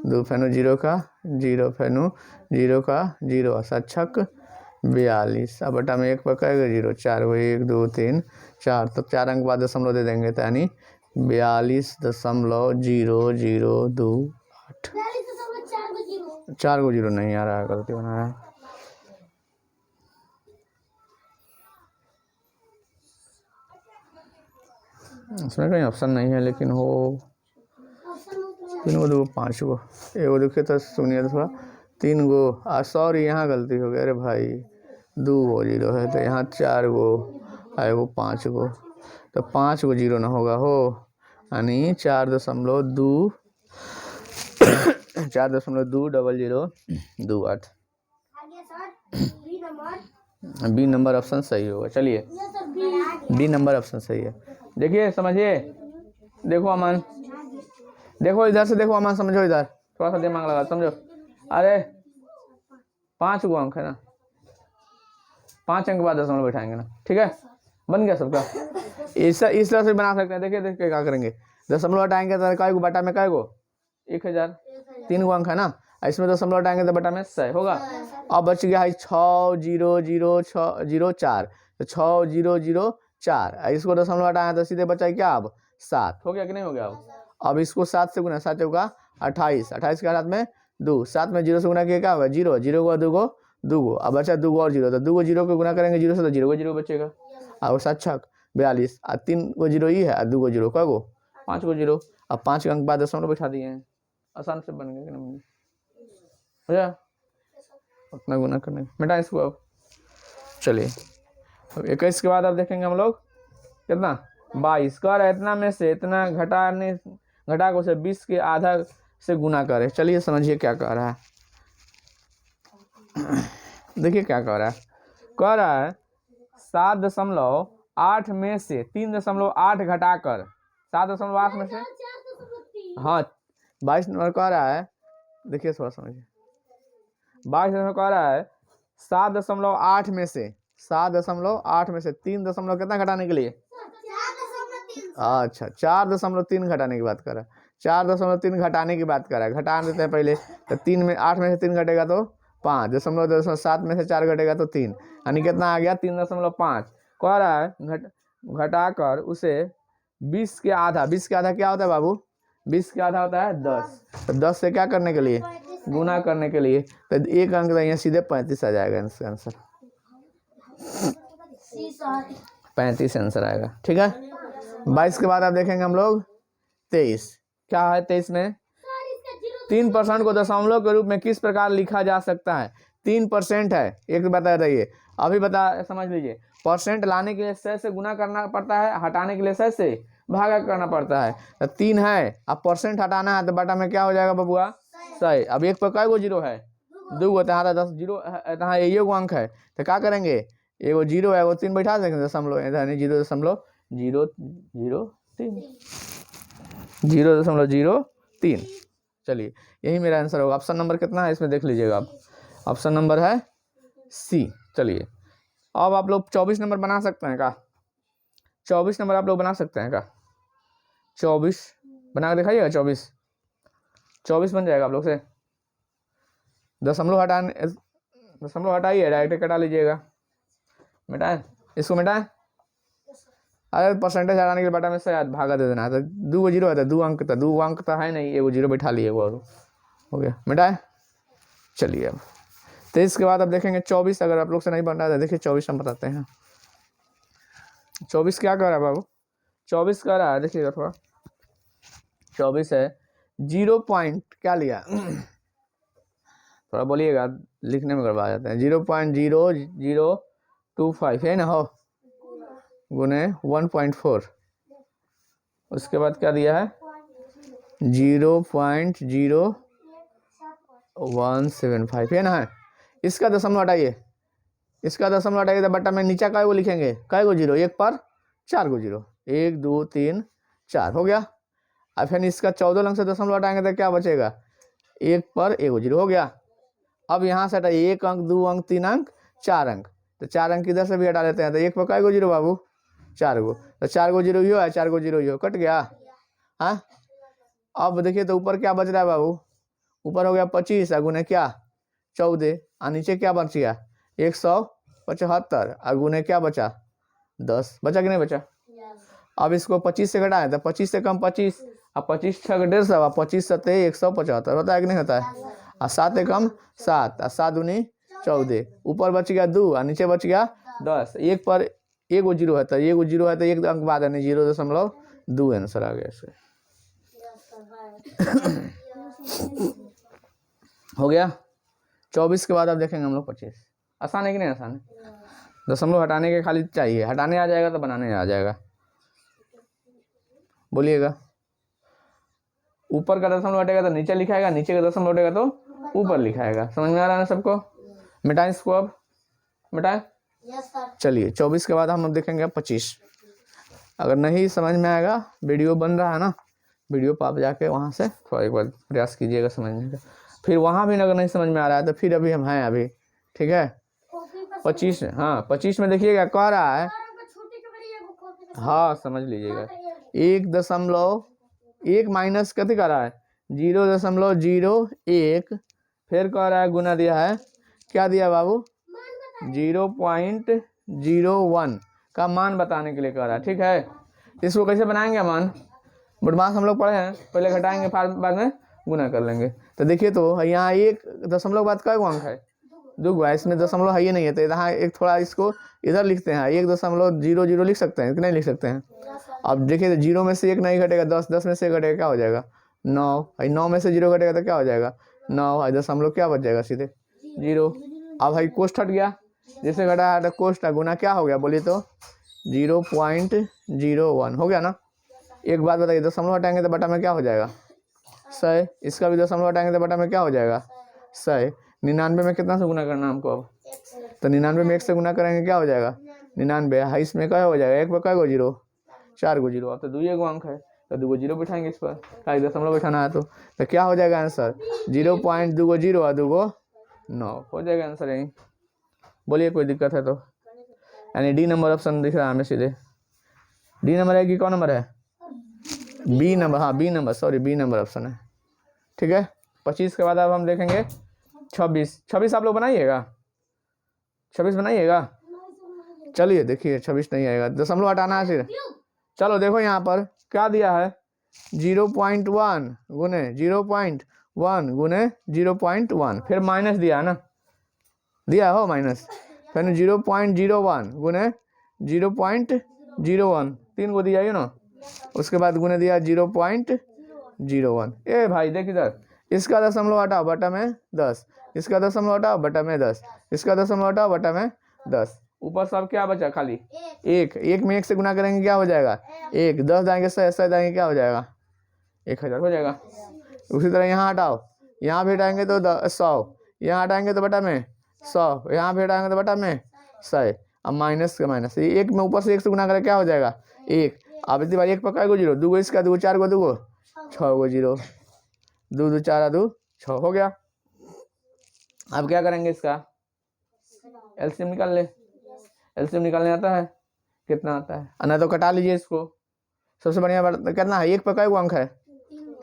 2 फेनु 0 का 0 फेनु 0 का 0 और 7 छक 42। अब बटा में 1 पर कई गो जीरो, 4 गो, 1 2 3 4, तो 4 अंक बाद दशमलव दे देंगे तो यानी 42.0028। 4 गो जीरो नहीं आ रहा है, गलती बना रहा है। इसमें कहीं ऑप्शन नहीं है लेकिन हो 3 गो 2 5 गो, एगो देखिए तो सुनिए थोड़ा, 3 गो, सॉरी यहाँ गलती हो गया, अरे भाई 2 गो जीरो है तो यहाँ 4 गो है, वो 5 गो, तो 5 गो जीरो ना होगा हो, यानी 4.20028। बी नंबर ऑप्शन सही होगा। चलिए बी नंबर ऑप्शन सही है। देखिए समझिए, देखो अमन, देखो इधर से, देखो अमन समझो, इधर थोड़ा सा दिमाग लगा समझो। अरे 5 गो अंक है ना, 5 अंक बाद दशमलव बैठाएंगे ना, ठीक है, बन गया सबका। इस तरह से बना सकते हैं। देखिए देखिए क्या करेंगे, दशमलव हटाएंगे तो काय गो बटा में काय गो 1000, 3 गो अंक है ना, इसमें दशमलव हटाएंगे तो बटा में 100 होगा। अब बच गया है 6004, तो 6004, इसको दशमलव हटाएं तो सीधे बचा क्या, अब 7 हो गया कि नहीं हो गया। अब इसको 7 से गुना, 7 चौका 28, 28 के हाथ में 2, 7 में 0 से गुना किया क्या होगा 0, 0 को 2 को 2 अब बचा 2 और 0, तो 2 जीरो को गुना करेंगे 0 से तो 0 को 0 बचेगा। और 7 छक 42 और 3 को 0 ही है और 2 को 0 का 5 को 0। अब 5 के अंक बाद दशमलव बैठा दिए हैं, आसान से बन गया हो जा उतना गुना करने। बेटा इसको अब चलिए अब 21 के बाद अब देखेंगे हम लोग कितना 22 कर इतना में से इतना घटा को उसे 20 के आधा से गुना करे। चलिए समझिए क्या कह रहा है, देखिए क्या कह रहा है 7.8 में से 3.8 घटाकर 7.8 में से हाँ 22 नंबर कह रहा है, देखिए थोड़ा समझिए 22 नंबर कह रहा है 7.8 में से 3 दशमलव कितना घटाने के लिए, अच्छा 4.3 घटाने की बात कर रहा है, 4.3 घटाने की बात कर रहा है। घटा देते हैं पहले, तो 3 में 8 में से 3 घटेगा तो 5.7 में से 4 घटेगा तो 3, यानी कितना आ गया 3.5। कह रहा है घटाकर उसे 20 के आधा क्या होता है बाबू, 20 के आधा होता है 10, तो 10 से क्या करने के लिए गुना करने के लिए, तो एक अंक यहाँ सीधे 35 आ जाएगा इसका आंसर, 35 आंसर आएगा। ठीक है 22 के बाद आप देखेंगे हम लोग 23, क्या है 23 में 3% को दशमलव के रूप में किस प्रकार लिखा जा सकता है। 3% है, एक बता रही अभी बता समझ लीजिए, परसेंट लाने के लिए 100 से गुना करना पड़ता है, हटाने के लिए 100 से भागा करना पड़ता है। तो 3 है, अब परसेंट हटाना है तो बटा में क्या हो जाएगा बबुआ 100। अब एक पर कै गो जीरो है 2 गो, तो 10 जीरो तहाँ ये गो अंक है, तो क्या करेंगे एगो 0 है वो 3 बैठा देंगे दशमलव 0.03। चलिए यही मेरा आंसर होगा। ऑप्शन नंबर कितना है इसमें देख लीजिएगा आप, ऑप्शन नंबर है सी। चलिए अब आप लोग 24 नंबर बना सकते हैं क्या, 24 नंबर आप लोग बना सकते हैं क्या, 24 बना कर दिखाइएगा। 24 बन जाएगा आप लोग से, दशमलव हटाइए डायरेक्ट कटा लीजिएगा, मिटाए इसको मिटाए, अरे परसेंटेज हटाने के लिए बटा में से भागा दे देना है, तो 2 जीरो है तो 2 अंक तो है नहीं, एगो जीरो बैठा लिए वो हो गया मिटाए। चलिए अब 23 के बाद अब देखेंगे 24, अगर आप लोग से नहीं बन रहा है तो देखिए 24 हम बताते हैं। 24 क्या कर रहा है बाबू, 24 कर रहा है देखिएगा थोड़ा, 24 है 0 पॉइंट क्या लिया थोड़ा बोलिएगा, लिखने में गड़बड़ा जाते हैं। 0.0025 है ना हो गुने 1.4, उसके बाद क्या दिया है 0.0175 है ना है। इसका दशमलव हटाइए, तो बट्टा में नीचा काय को लिखेंगे, काय को जीरो, 1 पर 4 को जीरो, 1 2 3 4 हो गया। अब फिर इसका 14 अंक से दशमलव हटाएंगे तो क्या बचेगा, 1 पर 1 जीरो हो गया। अब यहाँ से हटाइए 1 अंक 2 अंक 3 अंक 4 अंक, तो 4 अंक इधर से भी हटा लेते हैं, तो 1 पर काय को जीरो बाबू 4 गो, तो 4 को जीरो ही है, 4 को जीरो ही हो, कट गया। हाँ अब देखिए तो ऊपर क्या बच रहा है बाबू, ऊपर हो गया 25 गुने क्या 14, और नीचे क्या बच गया 175 और गुने क्या बचा 10, बचा कि नहीं बचा। अब इसको 25 से घटाए तो 25 से कम 25, अब 25 छः 150, अब 25 सत्ते 175 होता है कि नहीं होता है, और 7 से कम 7 और 7 दूनी 14, ऊपर बच गया 2 और नीचे बच गया 10, 1 पर 1 जीरो है तो 1 जीरो है तो 1 अंक बाद है 0.2 आंसर आ गया इससे हो गया। 24 के बाद अब देखेंगे हम लोग 25, आसान है कि नहीं आसान है, दशमलव हटाने के खाली चाहिए, हटाने आ जाएगा तो बनाने आ जाएगा। बोलिएगा ऊपर का दशमलव हटेगा तो नीचे लिखाएगा, नीचे का दशमलव हटेगा तो ऊपर लिखाएगा, समझ में आ रहा है ना सबको। मिटाएं इसको, अब मिटाएं। चलिए 24 के बाद हम अब देखेंगे 25। अगर नहीं समझ में आएगा, वीडियो बन रहा है ना, वीडियो पर आप जाके वहाँ से थोड़ा एक बार प्रयास कीजिएगा समझने का, फिर वहाँ भी अगर नहीं समझ में आ रहा है तो फिर अभी हम हैं अभी, ठीक है 25। हाँ 25 में देखिएगा कह रहा है, हाँ समझ लीजिएगा 1 माइनस कति कर रहा है 0.01, फिर कह रहा है गुना दिया है, क्या दिया बाबू 0.01 का मान बताने के लिए कह रहा है। ठीक है इसको कैसे बनाएंगे मान, बदमाश हम लोग पढ़े हैं, पहले घटाएंगे बाद में गुना कर लेंगे। तो देखिए तो यहाँ 1 दशमलव बाद कई अंक है दुगो है, इसमें दशमलव है ही नहीं है, तो यहाँ एक थोड़ा इसको इधर लिखते हैं, 1.00 लिख सकते हैं कि नहीं लिख सकते हैं। अब देखिए 0 में से 1 नहीं घटेगा, 10 में से 1 घटेगा क्या हो जाएगा 9, 9 में से 0 घटेगा तो क्या हो जाएगा 9, दशमलव क्या बच जाएगा सीधे 0। अब भाई कोष्ठ हट गया, जैसे घटा तो कोष्ठ गुना क्या हो गया बोलिए तो 0.01 हो गया ना। एक बात बताइए, दशमलव हटाएंगे तो बटा में क्या हो जाएगा 100, इसका भी दशमलव हटाएंगे तो बटा में क्या हो जाएगा 100। 99 में कितना से गुना करना हमको, अब तो 99 में 1 से गुना करेंगे क्या हो जाएगा 99 है, इसमें क्या हो जाएगा 1 पर कै गो 0, 4 गो 0, अब तो 2 गो अंक है तो 2 गो 0 बैठाएंगे इस पर, का दशमलव बैठाना है तो क्या हो जाएगा आंसर 0.20 और 2 गो 9 हो जाएगा आंसर यही। बोलिए कोई दिक्कत है तो, यानी डी नंबर ऑप्शन दिख रहा है हमें सीधे। डी नंबर है कि कौन नंबर है, बी नंबर, हाँ B number, sorry B number option है। ठीक है 25 के बाद अब हम देखेंगे 26 आप लोग बनाइएगा, 26 बनाइएगा। चलिए देखिए 26 नहीं आएगा, दशमलव हटाना है फिर। चलो देखो यहाँ पर क्या दिया है 0.1 गुने 0.1 गुने 0.1, फिर माइनस दिया है ना, दिया हो माइनस, फिर 0.01 गुने 0.01, 3 को दिया है ना, उसके बाद गुने दिया 0.01। ए भाई देख इधर, इसका दशमलव हटाओ बटा में 10, इसका दशमलव हटाओ बटा में 10, इसका दशमलव हटाओ बटा में 10, ऊपर सब क्या बचा खाली 1 में 1 से गुना करेंगे क्या हो जाएगा 1, 10 दाएंगे 100 दाएंगे क्या हो जाएगा 1000 हो जाएगा। उसी तरह यहाँ हटाओ, यहाँ भी हटाएंगे तो 100, यहाँ हटाएंगे तो बटा में 100, यहाँ भी हटाएंगे तो बटा में 100। अब माइनस के माइनस 1 में ऊपर से 1 से गुना करें क्या हो जाएगा 1, अब इतनी बार 1 पर कै गो 0, 2 गो इसका 2 गो 4 गो 2 गो 6 गो 0, 2 2 4 2 6 हो गया। अब क्या करेंगे इसका एलसीएम निकाल ले, एलसीएम निकालने आता है कितना आता है, ना तो कटा लीजिए इसको। सबसे बढ़िया बात करना है 1 पर कै गो अंक है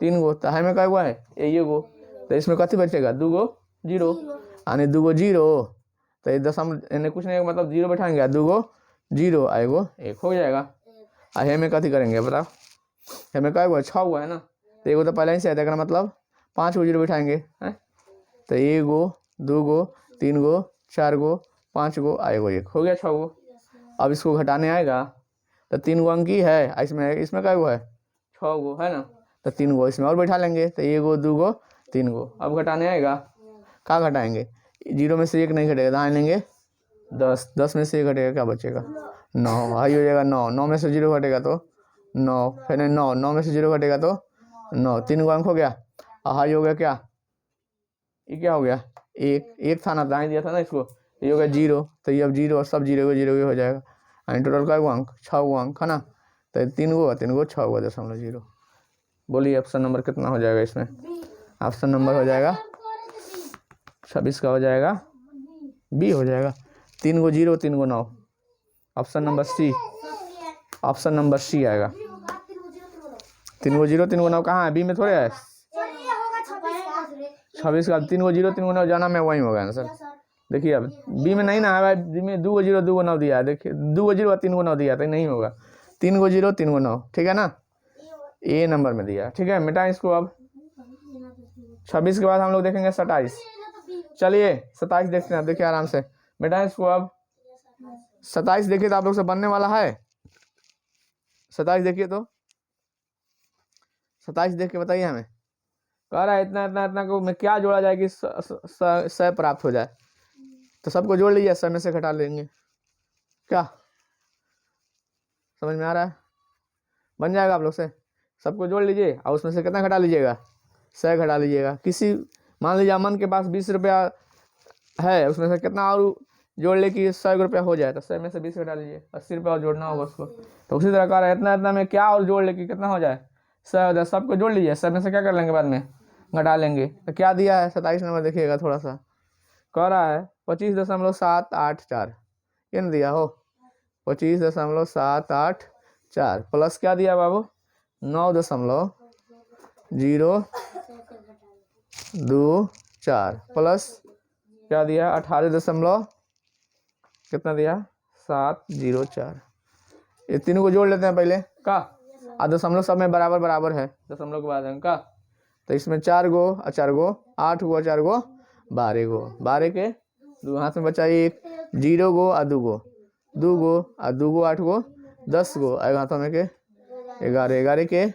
3 गो, तो है में कै गो है ये गो, तो इसमें कथी बचेगा 2 गो 0, यानी 2 गो 0, तो ये दशमलव यानी कुछ नहीं मतलब 0 बैठाएंगे 2 गो 0 आएगो 1 हो जाएगा। हे में कथी करेंगे बताओ, हे में कै गो 6 गो है ना, तो एगो तो पहले ही से है, मतलब 5 गो 0 बैठाएंगे है, तो 1 गो 2 गो 3 गो 4 गो 5 गो आएगो 1 हो गया 6 गो। अब इसको घटाने आएगा तो 3 गो अंक ही है, इसमें कै गो है 6 गो है ना, तो 3 गो इसमें और बैठा लेंगे, तो 1 गो 2 गो 3 गो। अब घटाने आएगा, कहाँ घटाएंगे 0 में से 1 नहीं घटेगा, दाएँ लेंगे 10, 10 में से 1 घटेगा क्या बचेगा 9, हाई हो जाएगा 9, 9 में से 0 घटेगा तो 9, फिर 9, 9 में से 0 घटेगा तो 9, 3 गो अंक हो गया, और हाई हो गया क्या, ये क्या हो गया 1 था ना, दाएँ दिया था ना इसको, ये हो गया 0, तो ये अब 0 और सब 0 0 हो जाएगा, यानी टोटल कै गो अंक 6 गो अंक है ना, तो 3 गो 6 गो 0.0। बोलिए ऑप्शन नंबर कितना हो जाएगा इसमें, ऑप्शन नंबर हो जाएगा 26 का हो जाएगा बी हो जाएगा, 3 go 0 3 go 9, option number C, option number C आएगा। 3 गो 0 3 गो 9 कहाँ है, बी में थोड़े है, 26 का 3 गो 0 3 गो 9 जाना में वही होगा आंसर। देखिए अब बी में नहीं ना है भाई, बी में 2 गो 0 2 गो 9 दिया है, देखिए 2 गो 0 और 3 गो 9 दिया तो नहीं होगा, 3 गो 0 3 गो 9 ठीक है ना, ए नंबर में दिया ठीक है, मिटाएं इसको। अब 26 के बाद हम लोग देखेंगे 27, चलिए 27 देखते हैं, देखिए आराम से मिटाएं इसको। अब 27 देखिए तो आप लोग से बनने वाला है, 27 देखिए तो 27 देख के बताइए हमें, कह रहा है इतना इतना इतना को में क्या जोड़ा जाए कि 100 प्राप्त हो जाए, तो सबको जोड़ लीजिए, 100 में से घटा लेंगे, क्या समझ में आ रहा है, बन जाएगा आप लोग से, सबको जोड़ लीजिए और उसमें से कितना घटा लीजिएगा 100 घटा लीजिएगा। किसी मान लीजिए अमन के पास 20 रुपया है, उसमें से कितना और जोड़ ले कि 100 रुपया हो जाए, तो 100 में से 20 घटा लीजिए, 80 रुपया और जोड़ना होगा उसको। तो उसी तरह कह रहा है इतना इतना में क्या और जोड़ ले कि कितना हो जाए 100 हो जाए, सबको जोड़ लीजिए, 100 में से क्या कर लेंगे बाद में घटा लेंगे। तो क्या दिया है 27 नंबर देखिएगा, थोड़ा सा कह रहा है 25.784, ये ना दिया हो 25.784 प्लस क्या दिया बाबू 9.024 प्लस क्या दिया 18 कितना दिया 704। ये तीनों को जोड़ लेते हैं पहले का, दशमलव सब में बराबर बराबर है, दशमलव के बाद अंक का, तो इसमें 4 गो 4 गो 8 गो 4 गो 12 गो, 12 के दो हाथ में बचा 1, 0 गो आ 2 गो, 2 गो आ 2 गो 8 गो 10 गो, एक हाथों में के 11, 11 के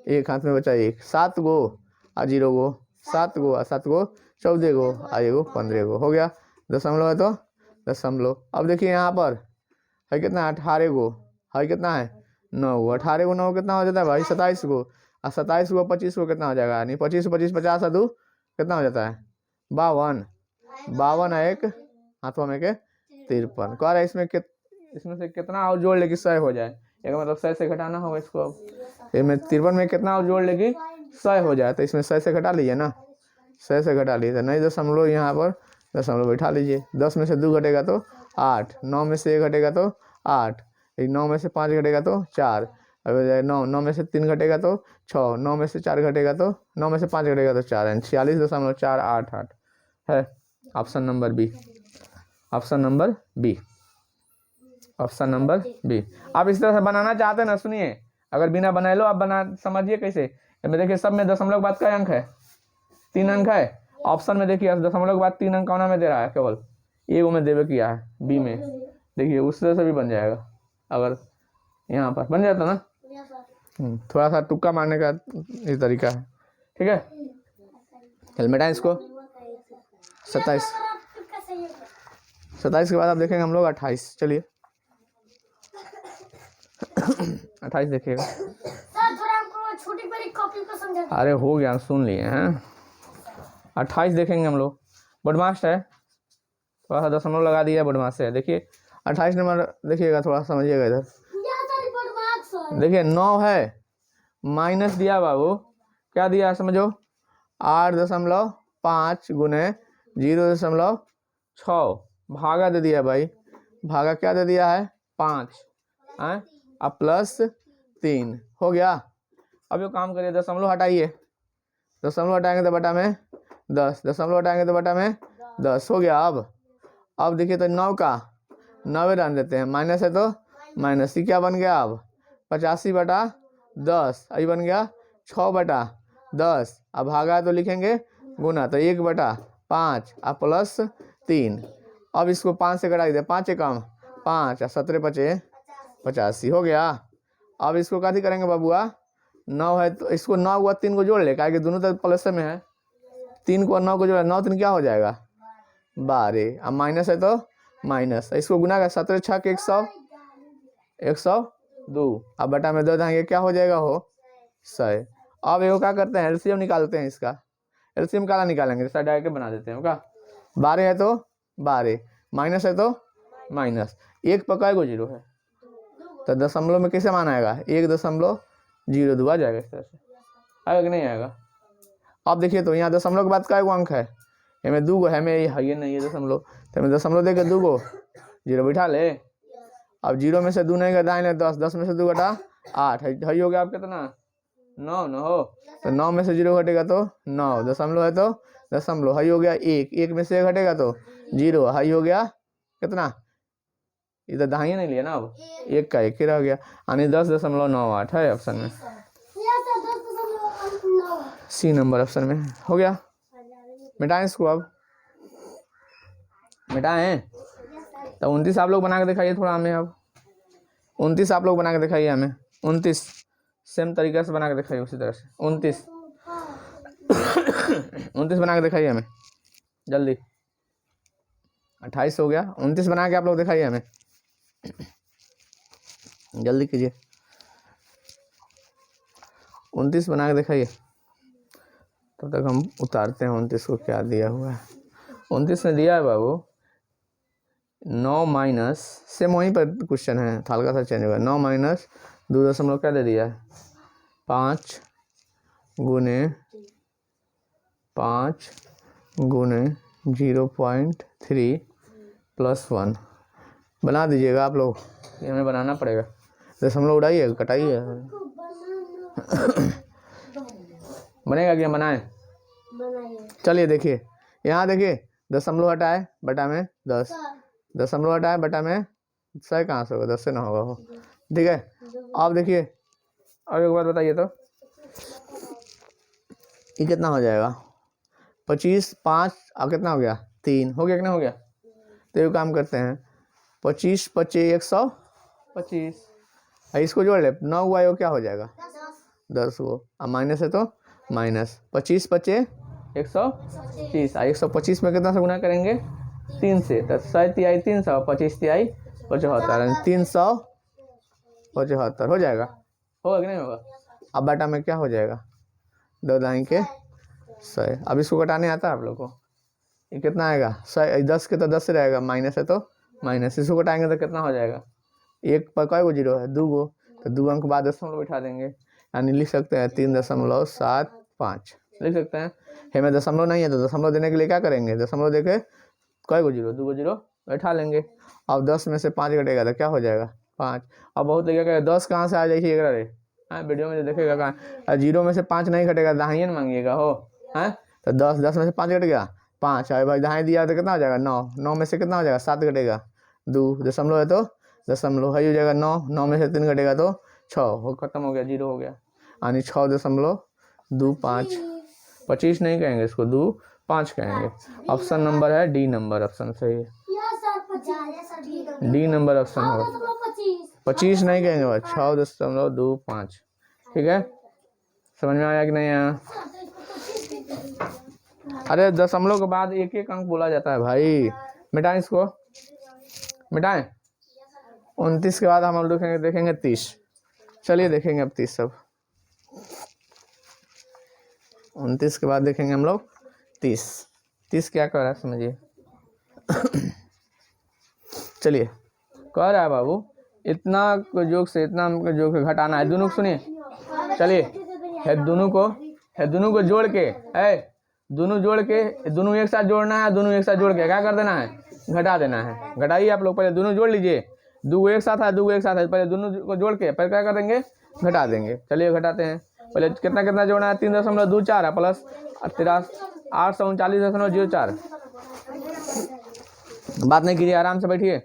एक हाथ में बचा 1, 7 गो आ 0 गो, 7 गो आ 7 गो 14 गो आ 1 गो 15 गो, हो गया दशमलव है तो दशमलव। अब देखिए यहाँ पर है कितना 18 गो, है कितना है 9 गो, 18 गो 9 कितना हो जाता है भाई 27 गो, और 27 गो 25 गो कितना हो जाएगा, यानी 25 25 50 और 2 कितना हो जाता है 52, 52 है एक हाथों में के 53। कह रहा है इसमें से कितना और जोड़ ले कि 100 हो जाए, एक मतलब 100 से घटाना होगा इसको। अब इसमें 53 में कितना और जोड़ ले कि 100 हो जाए, तो इसमें 100 से घटा लीजिए ना, 100 से घटा लीजिए, नहीं दशमलव यहाँ पर दशमलव बैठा लीजिए। 10 में से 2 घटेगा तो 8, 9 में से 1 घटेगा तो 8, 9 में से 5 घटेगा तो 4, अब 9 में से 3 घटेगा तो 6, 9 में से 4 घटेगा तो 9 में से 5 घटेगा तो 4, यानी 46.488 है option number B, option number B, option number B. आप इस तरह से बनाना चाहते हैं ना, सुनिए, अगर बिना बनाए लो आप बना समझिए कैसे। देखिए सब में दशमलव के बाद का अंक है 3 अंक है, ऑप्शन में देखिए दशमलव के बाद 3 अंक कौन में दे रहा है, केवल ए में देवे किया है बी में, देखिए उस तरह से भी बन जाएगा, अगर यहाँ पर बन जाता ना। थोड़ा सा तुक्का मारने का ये तरीका है, ठीक है। चल मिटाएं इसको। 27 के बाद आप देखेंगे हम लोग 28, चलिए 28 देखिएगा। अरे हो गया सुन लिए हैं। 28 देखेंगे हम लोग, बदमाश है, थोड़ा सा दशमलव लगा दिया, बदमाश है। देखिए 28 नंबर देखिएगा, थोड़ा समझिएगा इधर, देखिए 9 है माइनस दिया बाबू, क्या दिया समझो 8.5 गुने 0.6 भागा दे दिया भाई, भागा क्या दे दिया है 5 अब प्लस 3 हो गया। अब ये काम करिए, दशमलव हटाइए, दशमलव हटाएंगे तो बटा में 10, दशमलव हटाएंगे तो बटा में 10 हो गया। अब देखिए तो 9 का 9 डाल देते हैं, माइनस है तो माइनस, ही क्या बन गया अब 85/10, आई बन गया 6/10, अब भागा तो लिखेंगे गुना, तो 1/5 अब प्लस 3, अब इसको 5 से घटा दे, 5 कम 5 17 5 85 हो गया। अब इसको कथी करेंगे बाबुआ, 9 है तो इसको 9 हुआ 3 को जोड़ ले, क्या कि दोनों तो प्लस में है, 3 को 9 को जोड़, 9 3 क्या हो जाएगा 12, अब माइनस है तो माइनस, इसको गुना कर 17 6 100 102, अब बटा में 2 देंगे क्या हो जाएगा हो 100। अब ये क्या करते हैं एलसीएम निकालते हैं, इसका एलसीएम काला निकालेंगे, जैसा डायरेक्ट बना देते हैं क्या, 12 है तो 12, माइनस है तो माइनस, 1 पर कै गो 0 है, तो दशमलव में कैसे मान आएगा 1.02 आ जाएगा, इस तरह से आएगा कि नहीं आएगा। अब देखिए तो यहाँ दशमलव के बाद का अंक है, हमें 2 गो है, मैं ये नहीं है दशमलव, तो हमें दशमलव देकर 2 गो 0 बैठा ले। अब 0 में से 2 नहीं घटाएंगे 10, 10 में से 2 घटा 8 है, हो गया आप कितना 9 न हो, तो 9 में से 0 घटेगा तो 9, दशमलव है तो दशमलव, है हो गया 1, 1 में से 1 घटेगा तो 0, है हो गया कितना, इधर दहाई नहीं लिया ना, अब 1 का 1 ही रह गया, यानी 10.98 है ऑप्शन में, सी नंबर ऑप्शन में हो गया। मिटाएं इसको, अब मिटाएं तो 29 आप लोग बना के दिखाइए थोड़ा हमें, अब 29 आप लोग बना के दिखाइए हमें, 29 सेम तरीके से बना के दिखाइए, उसी तरह से 29 बना के दिखाइए हमें जल्दी। 28 हो गया, 29 बना के आप लोग दिखाइए हमें, जल्दी कीजिए, 29 बना के दिखाइए, तब तक हम उतारते हैं 29 को क्या दिया हुआ है। 29 में दिया है बाबू 9 माइनस, सेम वहीं पर क्वेश्चन है, हल्का सा चेंज हुआ, 9 माइनस 2 दशमलव क्या दे दिया है 5 गुने 0.3 प्लस 1 बना दीजिएगा आप लोग, ये हमें बनाना पड़ेगा, दशमलव उड़ाइए कटाइए बनेगा क्या, बनाए चलिए। देखिए यहाँ देखिए दशमलव हटाए बटा में 10, दशमलव हटाए बटा में 100 कहाँ से होगा, 10 से ना होगा हो, ठीक है। अब देखिए और एक बार बताइए तो ये कितना हो जाएगा 25 5 अब कितना हो गया 3 हो गया, कितना हो गया तो ये काम करते हैं 25 25 125, इसको जोड़ ले 9 हुआ ये क्या हो जाएगा 10 को, अब माइनस है तो माइनस 25 25 130, 125 में कितना से गुना करेंगे 3 से, तो 100 तिहाई 300, 25 तिहाई 75, 375 हो जाएगा, होगा कि नहीं होगा। अब बटा में क्या हो जाएगा 2 दाई के 100। अब इसको घटाने आता है आप लोग को, ये कितना आएगा 100, 10 के तो 10 से रहेगा, माइनस है तो माइनस, इसको घटाएंगे तो कितना हो जाएगा, एक पर कई गो जीरो है 2 गो, तो 2 अंक बाद दशमलव बैठा देंगे, यानी लिख सकते हैं 3.75 लिख सकते हैं। हमें दशमलव नहीं है तो दशमलव देने के लिए क्या करेंगे, दशमलव देके कई गो जीरो 2 गो जीरो बैठा लेंगे। अब 10 में से 5 घटेगा तो क्या हो जाएगा 5। अब बहुत लगे 10 कहाँ से आ जाइए रे, हाँ वीडियो में जो देखेगा कहाँ, जीरो में से 5 नहीं घटेगा दाहिए ना मांगिएगा हो, हैं तो 10 में से 5 घट गया 5, अरे भाई दाहिने दिया तो कितना हो जाएगा 9 में से कितना हो जाएगा 7 घटेगा 2, दशमलव है तो दशमलव है हो जाएगा 9 में से 3 घटेगा तो 6, हो खत्म हो गया, जीरो हो गया, यानी 6.25, 25 नहीं कहेंगे इसको 25 कहेंगे। ऑप्शन नंबर है डी नंबर, ऑप्शन सही है, डी नंबर ऑप्शन होगा, 25 नहीं कहेंगे बस 6.25, ठीक है। समझ में आया कि नहीं आया। अरे दशमलव के बाद एक एक अंक बोला जाता है भाई, मिटाएं इसको, मिटाएं। 29 के बाद हम देखेंगे 30, चलिए देखेंगे अब 30 सब, 29 के बाद देखेंगे हम लोग 30 क्या कर रहा है समझिए। चलिए कह रहा है बाबू इतना जोक से इतना जोक घटाना है, दोनों को सुनिए, चलिए है दोनों को जोड़ के दोनों जोड़ के दोनों एक साथ जोड़ना है, दोनों एक साथ जोड़ के क्या कर देना है घटा देना है। घटाइए आप लोग, पहले दोनों जोड़ लीजिए, 2 एक साथ है 2 एक साथ है, पहले दोनों को जोड़ के फिर क्या कर देंगे घटा देंगे। चलिए घटाते हैं, पहले कितना कितना जोड़ना है 3.24 है प्लस 839.04, बात नहीं कीजिए आराम से बैठिए,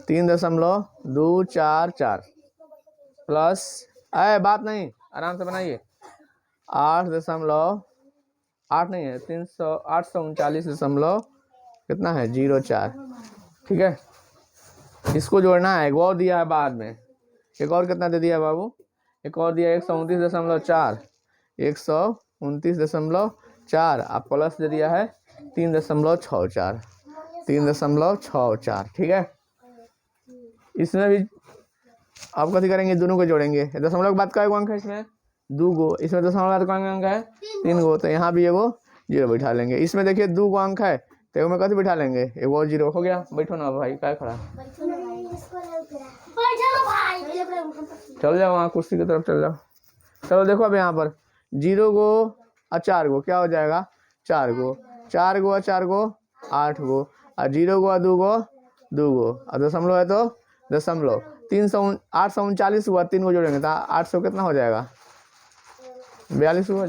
3.244 प्लस बात नहीं आराम से बनाइए 8 नहीं है 839 कितना है 04, ठीक है। इसको जोड़ना है, एक और दिया है बाद में, एक और कितना दे दिया है बाबू, एक और दिया 129.4, 129.4 आप प्लस दे दिया है 3.64, ठीक है। इसमें भी आप कथी करेंगे दोनों को जोड़ेंगे, दशमलव के बाद का अंक है इसमें 2 गो, इसमें दशमलव के बाद का अंक है 3 गो, तो यहाँ भी एगो जीरो बैठा लेंगे। इसमें देखिए 2 गो अंक है तो में कथी बैठा लेंगे, एक और जीरो हो गया। बैठो ना भाई क्या खड़ा, चल जाओ वहाँ कुर्सी की तरफ चल जाओ। चलो देखो अब यहाँ पर 0 गो और 4 गो क्या हो जाएगा 4 गो, 4 गो और 4 गो 8 गो, और 0 गो और 2 गो 2 गो, और दशमलव है तो दशमलव 839 हुआ, 3 को जोड़ेंगे तो 800 कितना हो जाएगा 42 हो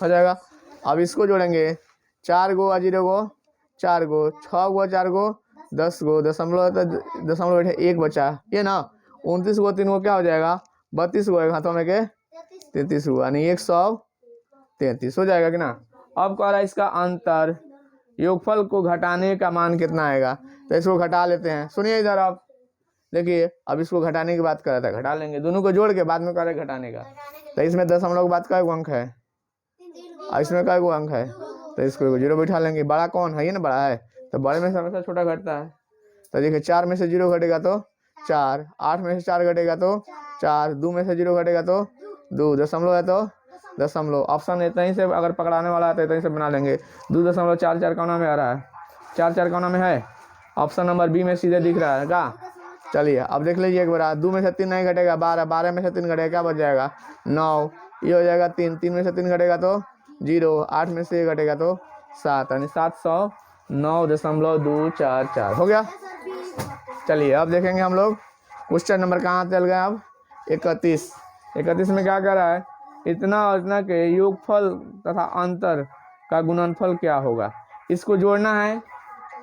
जाएगा। अब इसको जोड़ेंगे 4 गो और 0 गो 4 गो, 6 गो 4 गो 10 गो, दशमलव है तो दशमलव बैठे 1 बचा ये ना, 29 गो 3 गो क्या हो जाएगा 32 गो, एक हाथों में के 33 गो, यानी 133 हो जाएगा कि ना। अब कह रहा है इसका अंतर, योगफल को घटाने का मान कितना आएगा, तो इसको घटा लेते हैं। सुनिए इधर आप देखिए, अब इसको घटाने की बात कर रहा था, घटा लेंगे दोनों को जोड़ के, बाद में कह रहे घटाने का, तो इसमें दशमलव के बाद का अंक है और इसमें का अंक है, तो इसको जीरो बैठा लेंगे। बड़ा कौन है, ये ना बड़ा है, तो बड़े में से हमेशा छोटा घटता है। तो देखिए 4 में से 0 घटेगा तो 4, 8 में से 4 घटेगा तो 4, 2 में से 0 घटेगा तो 2, दशमलव है तो दशमलव। ऑप्शन इतना ही से अगर पकड़ाने वाला है तो इतना ही से बना लेंगे। 2.44 कोना में आ रहा है, 4 कोना में है, ऑप्शन नंबर बी में सीधे दिख रहा है का। चलिए अब देख लीजिए एक बार, 2 में से 3 नहीं घटेगा 12, 12 में से 3 घटेगा क्या बच जाएगा 9, ये हो जाएगा 3 में से 3 घटेगा तो 0, 8 में से घटेगा तो 7, यानी 709.244 हो गया। चलिए अब देखेंगे हम लोग क्वेश्चन नंबर कहाँ चल गया, अब 31 में क्या कर रहा है, इतना और इतना के योगफल तथा अंतर का गुणनफल क्या होगा। इसको जोड़ना है,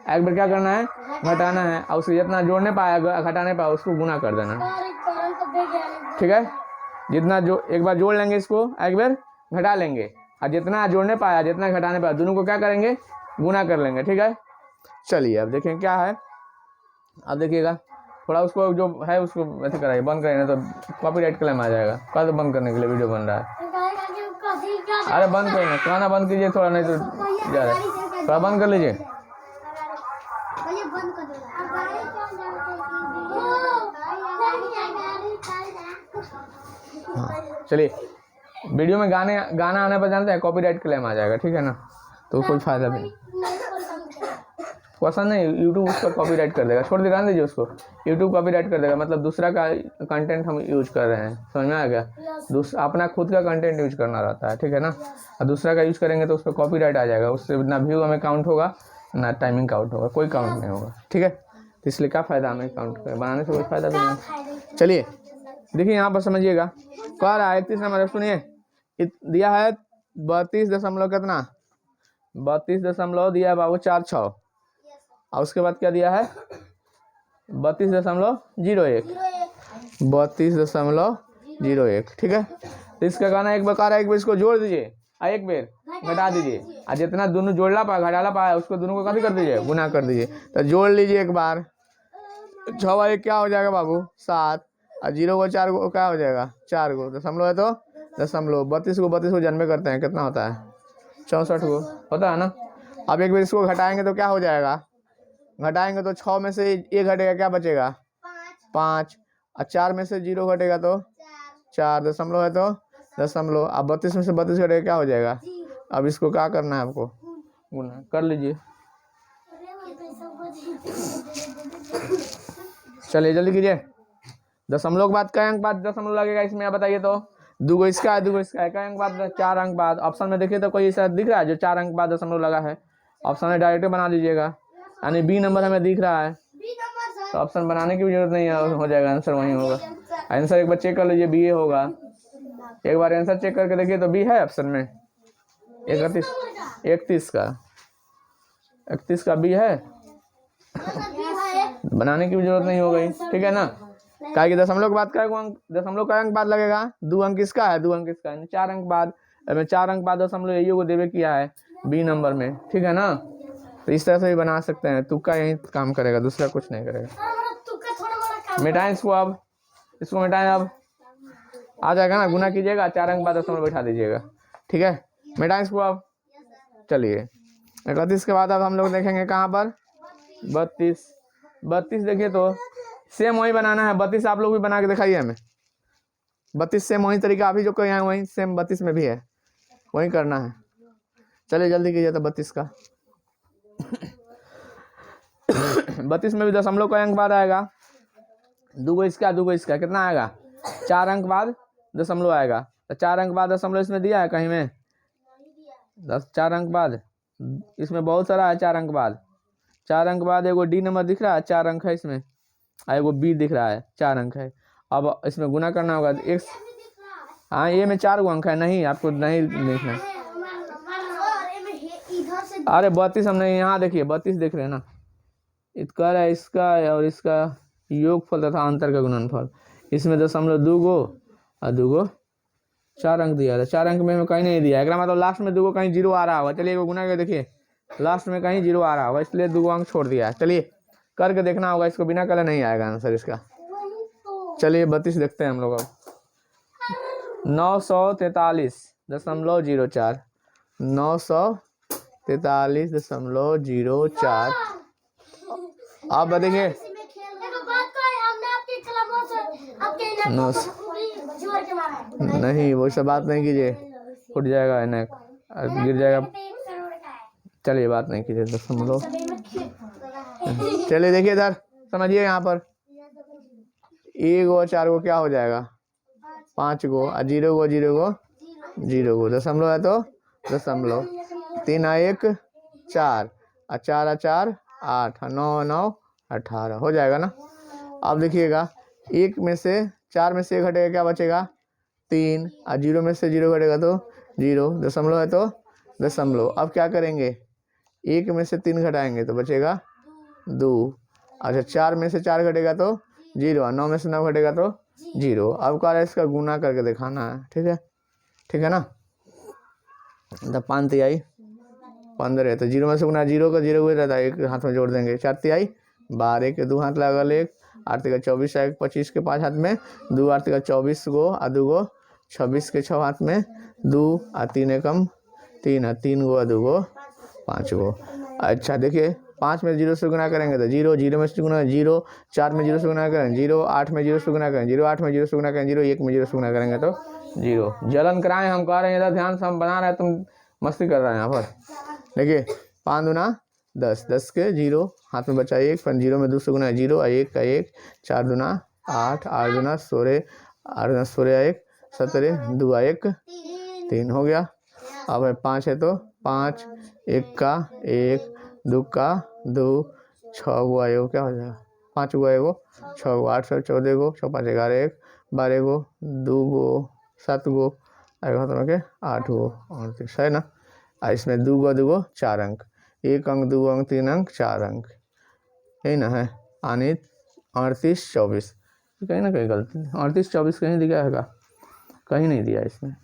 एक बार क्या करना है घटाना है, और उसको जितना जोड़ने पाया घटाने पाया उसको गुना कर देना, ठीक है। जितना जो एक बार जोड़ लेंगे इसको, एक बार घटा लेंगे, और जितना जोड़ने पाया जितना घटाने पाया दोनों को क्या करेंगे गुना कर लेंगे, ठीक है। चलिए अब देखें क्या है। अब देखिएगा थोड़ा उसको जो है उसको ऐसे कराइए, बंद कराइए तो कॉपीराइट क्लेम आ जाएगा। कल बंद करने के लिए वीडियो बन रहा है। अरे बंद करिए, खाना बंद कीजिए थोड़ा, नहीं तो जा रहा है, थोड़ा बंद कर लीजिए। हाँ चलिए, वीडियो में गाना आने पर जानते हैं कॉपीराइट क्लेम आ जाएगा, ठीक है ना, तो कोई फायदा भी नहीं। पसंद नहीं, यूट्यूब उसका कॉपीराइट कर देगा, छोड़ दे, रहने दीजिए उसको, यूट्यूब कॉपीराइट कर देगा। मतलब दूसरा का कंटेंट हम यूज कर रहे हैं, समझ में आ गया। अपना खुद का कंटेंट यूज करना रहता है, ठीक है ना, और दूसरा का यूज करेंगे तो उस पर कॉपीराइट आ जाएगा, उससे ना व्यू हमें काउंट होगा ना टाइमिंग काउंट होगा, कोई काउंट नहीं होगा, ठीक है। तो इसलिए क्या फ़ायदा हमें काउंट कर बनाने से, कोई फ़ायदा भी नहीं। चलिए देखिए यहाँ पर समझिएगा, कह रहा है 31 नंबर, सुनिए दिया है 32 दशमलव कितना, 32 दशमलव दिया है बाबू 46, और उसके बाद क्या दिया है 32.01, 32.01, ठीक है। तो इसका कहना एक बार एक बार इसको जोड़ दीजिए और एक बार घटा दीजिए, और जितना दोनों जोड़ला पा घटाला पा उसको दोनों को कभी कर दीजिए, गुना कर दीजिए। तो जोड़ लीजिए एक बार, 6 एक क्या हो जाएगा बाबू 7, और 0 को 4 को क्या हो जाएगा 4 को, दशमलव है तो दशमलव, 32 को जन्मे करते हैं, कितना होता है 64 को होता है ना। अब एक बार इसको घटाएंगे तो क्या हो जाएगा, घटाएंगे तो 6 में से 1 घटेगा, क्या बचेगा 5, और 4 में से 0 घटेगा तो 4, दशमलव है तो दशमलव, अब 32 में से 32 घटेगा, क्या हो जाएगा। अब इसको क्या करना है आपको, गुना कर लीजिए। चलिए जल्दी कीजिए, दशमलव के बाद कई अंक बाद दशमलव लगेगा इसमें, आप बताइए तो। दूगो इसका है, दूगो इसका है, कई अंक बाद 4 अंक बाद। ऑप्शन में देखिए तो कोई ऐसा दिख रहा है जो 4 अंक बाद दशमलव लगा है, ऑप्शन में डायरेक्ट बना लीजिएगा, यानी बी नंबर हमें दिख रहा है, तो ऑप्शन बनाने की भी जरूरत नहीं है, हो जाएगा आंसर वही होगा। आंसर एक बार चेक कर लीजिए, बी ए होगा, एक बार आंसर चेक करके देखिए तो बी है ऑप्शन में, 31 का बी है, बनाने की भी जरूरत नहीं हो गई, ठीक है ना। क्या कि दशमलव के बाद दशमलव का अंक बाद लगेगा, 2 अंक इसका है, 2 अंक इसका है, 4 अंक बाद, 4 अंक बाद दशमलव यही को देवे किया है बी नंबर में, ठीक है ना। तो इस तरह से भी बना सकते हैं, तुक्का यही काम करेगा, दूसरा कुछ नहीं करेगा। मिटाएं इसको, अब इसको मिटाएं, अब आ जाएगा ना, गुना कीजिएगा, 4 अंक बाद दशमलव बैठा दीजिएगा, ठीक है। मिटाएं इसको अब। चलिए 31 के बाद अब हम लोग देखेंगे कहाँ पर 32 देखिए तो सेम वही बनाना है, 32 आप लोग भी बना के दिखाइए हमें, 32 सेम वही तरीका अभी जो कहे हैं वही सेम 32 में भी है, वही करना है। चलिए जल्दी कीजिए तो 32 का 32 में भी दशमलव का अंक बाद आएगा, दूगो इसका कितना आएगा 4 अंक बाद दशमलव आएगा, तो 4 अंक बाद दशमलव इसमें दिया है कहीं में 4 अंक बाद, इसमें बहुत सारा है 4 अंक बाद। 4 अंक बाद एगो डी नंबर दिख रहा है 4 अंक है इसमें, एगो बी दिख रहा है 4 अंक है। अब इसमें गुना करना होगा एक, हाँ ये में 4 अंक है, नहीं आपको नहीं देखना, अरे 32 हम नहीं, यहाँ देखिए 32 देख रहे हैं ना, इतना है इसका और इसका योगफल तथा अंतर का गुणनफल, इसमें दशमलव 2 और 2 4 अंक दिया था, 4 अंक में हमें कहीं नहीं दिया है, मतलब लास्ट में 2 कहीं 0 आ रहा होगा। चलिए वो गुना के देखिए, लास्ट में कहीं 0 आ रहा होगा, इसलिए 2 अंक छोड़ दिया है। चलिए करके देखना होगा, इसको बिना करे नहीं आएगा आंसर इसका। चलिए 32 देखते हैं हम लोग अब, 943.04, 943.04। आप देखिए नहीं, वो सब बात नहीं कीजिए, फूट जाएगा इन्हें, गिर जाएगा। चलिए बात नहीं कीजिए, दशमलव। चलिए देखिए इधर समझिए, यहाँ पर 1 और 4 को क्या हो जाएगा 5 को, और 0 को 0 को, दशमलव है तो दशमलव, 3 और 1 4, और 4 और 4 8, 9 और 9 18 हो जाएगा ना। अब देखिएगा 1 में से 4 में से 1 घटेगा, क्या बचेगा 3, और 0 में से 0 घटेगा तो 0, दशमलव है तो दशमलव। अब क्या करेंगे 1 में से 3 घटाएंगे तो बचेगा 2, अच्छा 4 में से 4 घटेगा तो 0, और 9 में से 9 घटेगा तो 0। अब क्या है इसका गुना करके दिखाना है, ठीक है ना। तो 5 आई 15 तो 0 में से गुना 0 का 0 हुए रहता है, एक हाथ में जोड़ देंगे 4 तिहाई 12 के 2 हाथ लागल 1 8 का 24 है 25 के 5 हाथ में 2 8 का 24 गो आ 2 गो 26 के 6 हाथ में 2 आ 3 एकम 3 है 3 गो आ 2 गो 5 गो। अच्छा देखिए 5 में 0 से गुना करेंगे तो 0 0 में से गुना 0 4 में 0 से गुना करेंगे 0 8 में 0 से गुना करेंगे 0 8 में 0 से गुना करेंगे 0 1 में 0 से गुना करेंगे तो 0। जलन कराएं हम कह रहे हैं, इधर ध्यान से हम बना रहे हैं, तुम मस्ती कर रहे हैं यहाँ पर। देखिए 5 दूना 10 10 के 0 हाथ में बचा 1 फिर 0 में 2 से गुना 0 1 का 1 4 दूना 8 8 दूना 16 8 दूना 16 1 17 2 1 3 हो गया। अब 5 है तो 5 1 का 1 2 का 2 6 गो आएगो, क्या हो जाएगा 5 गो आएगो 6 गो 8 14 गो 6 5 11 1 12 गो 2 गो 7 गो आएगा तो के 8 गो 38 है ना। इसमें 2 गो 4 अंक 1 अंक 2 अंक 3 अंक 4 अंक यही ना है। आने 38 24 कहीं ना कहीं गलती 38 24 कहीं दिया है का, कहीं नहीं दिया इसमें,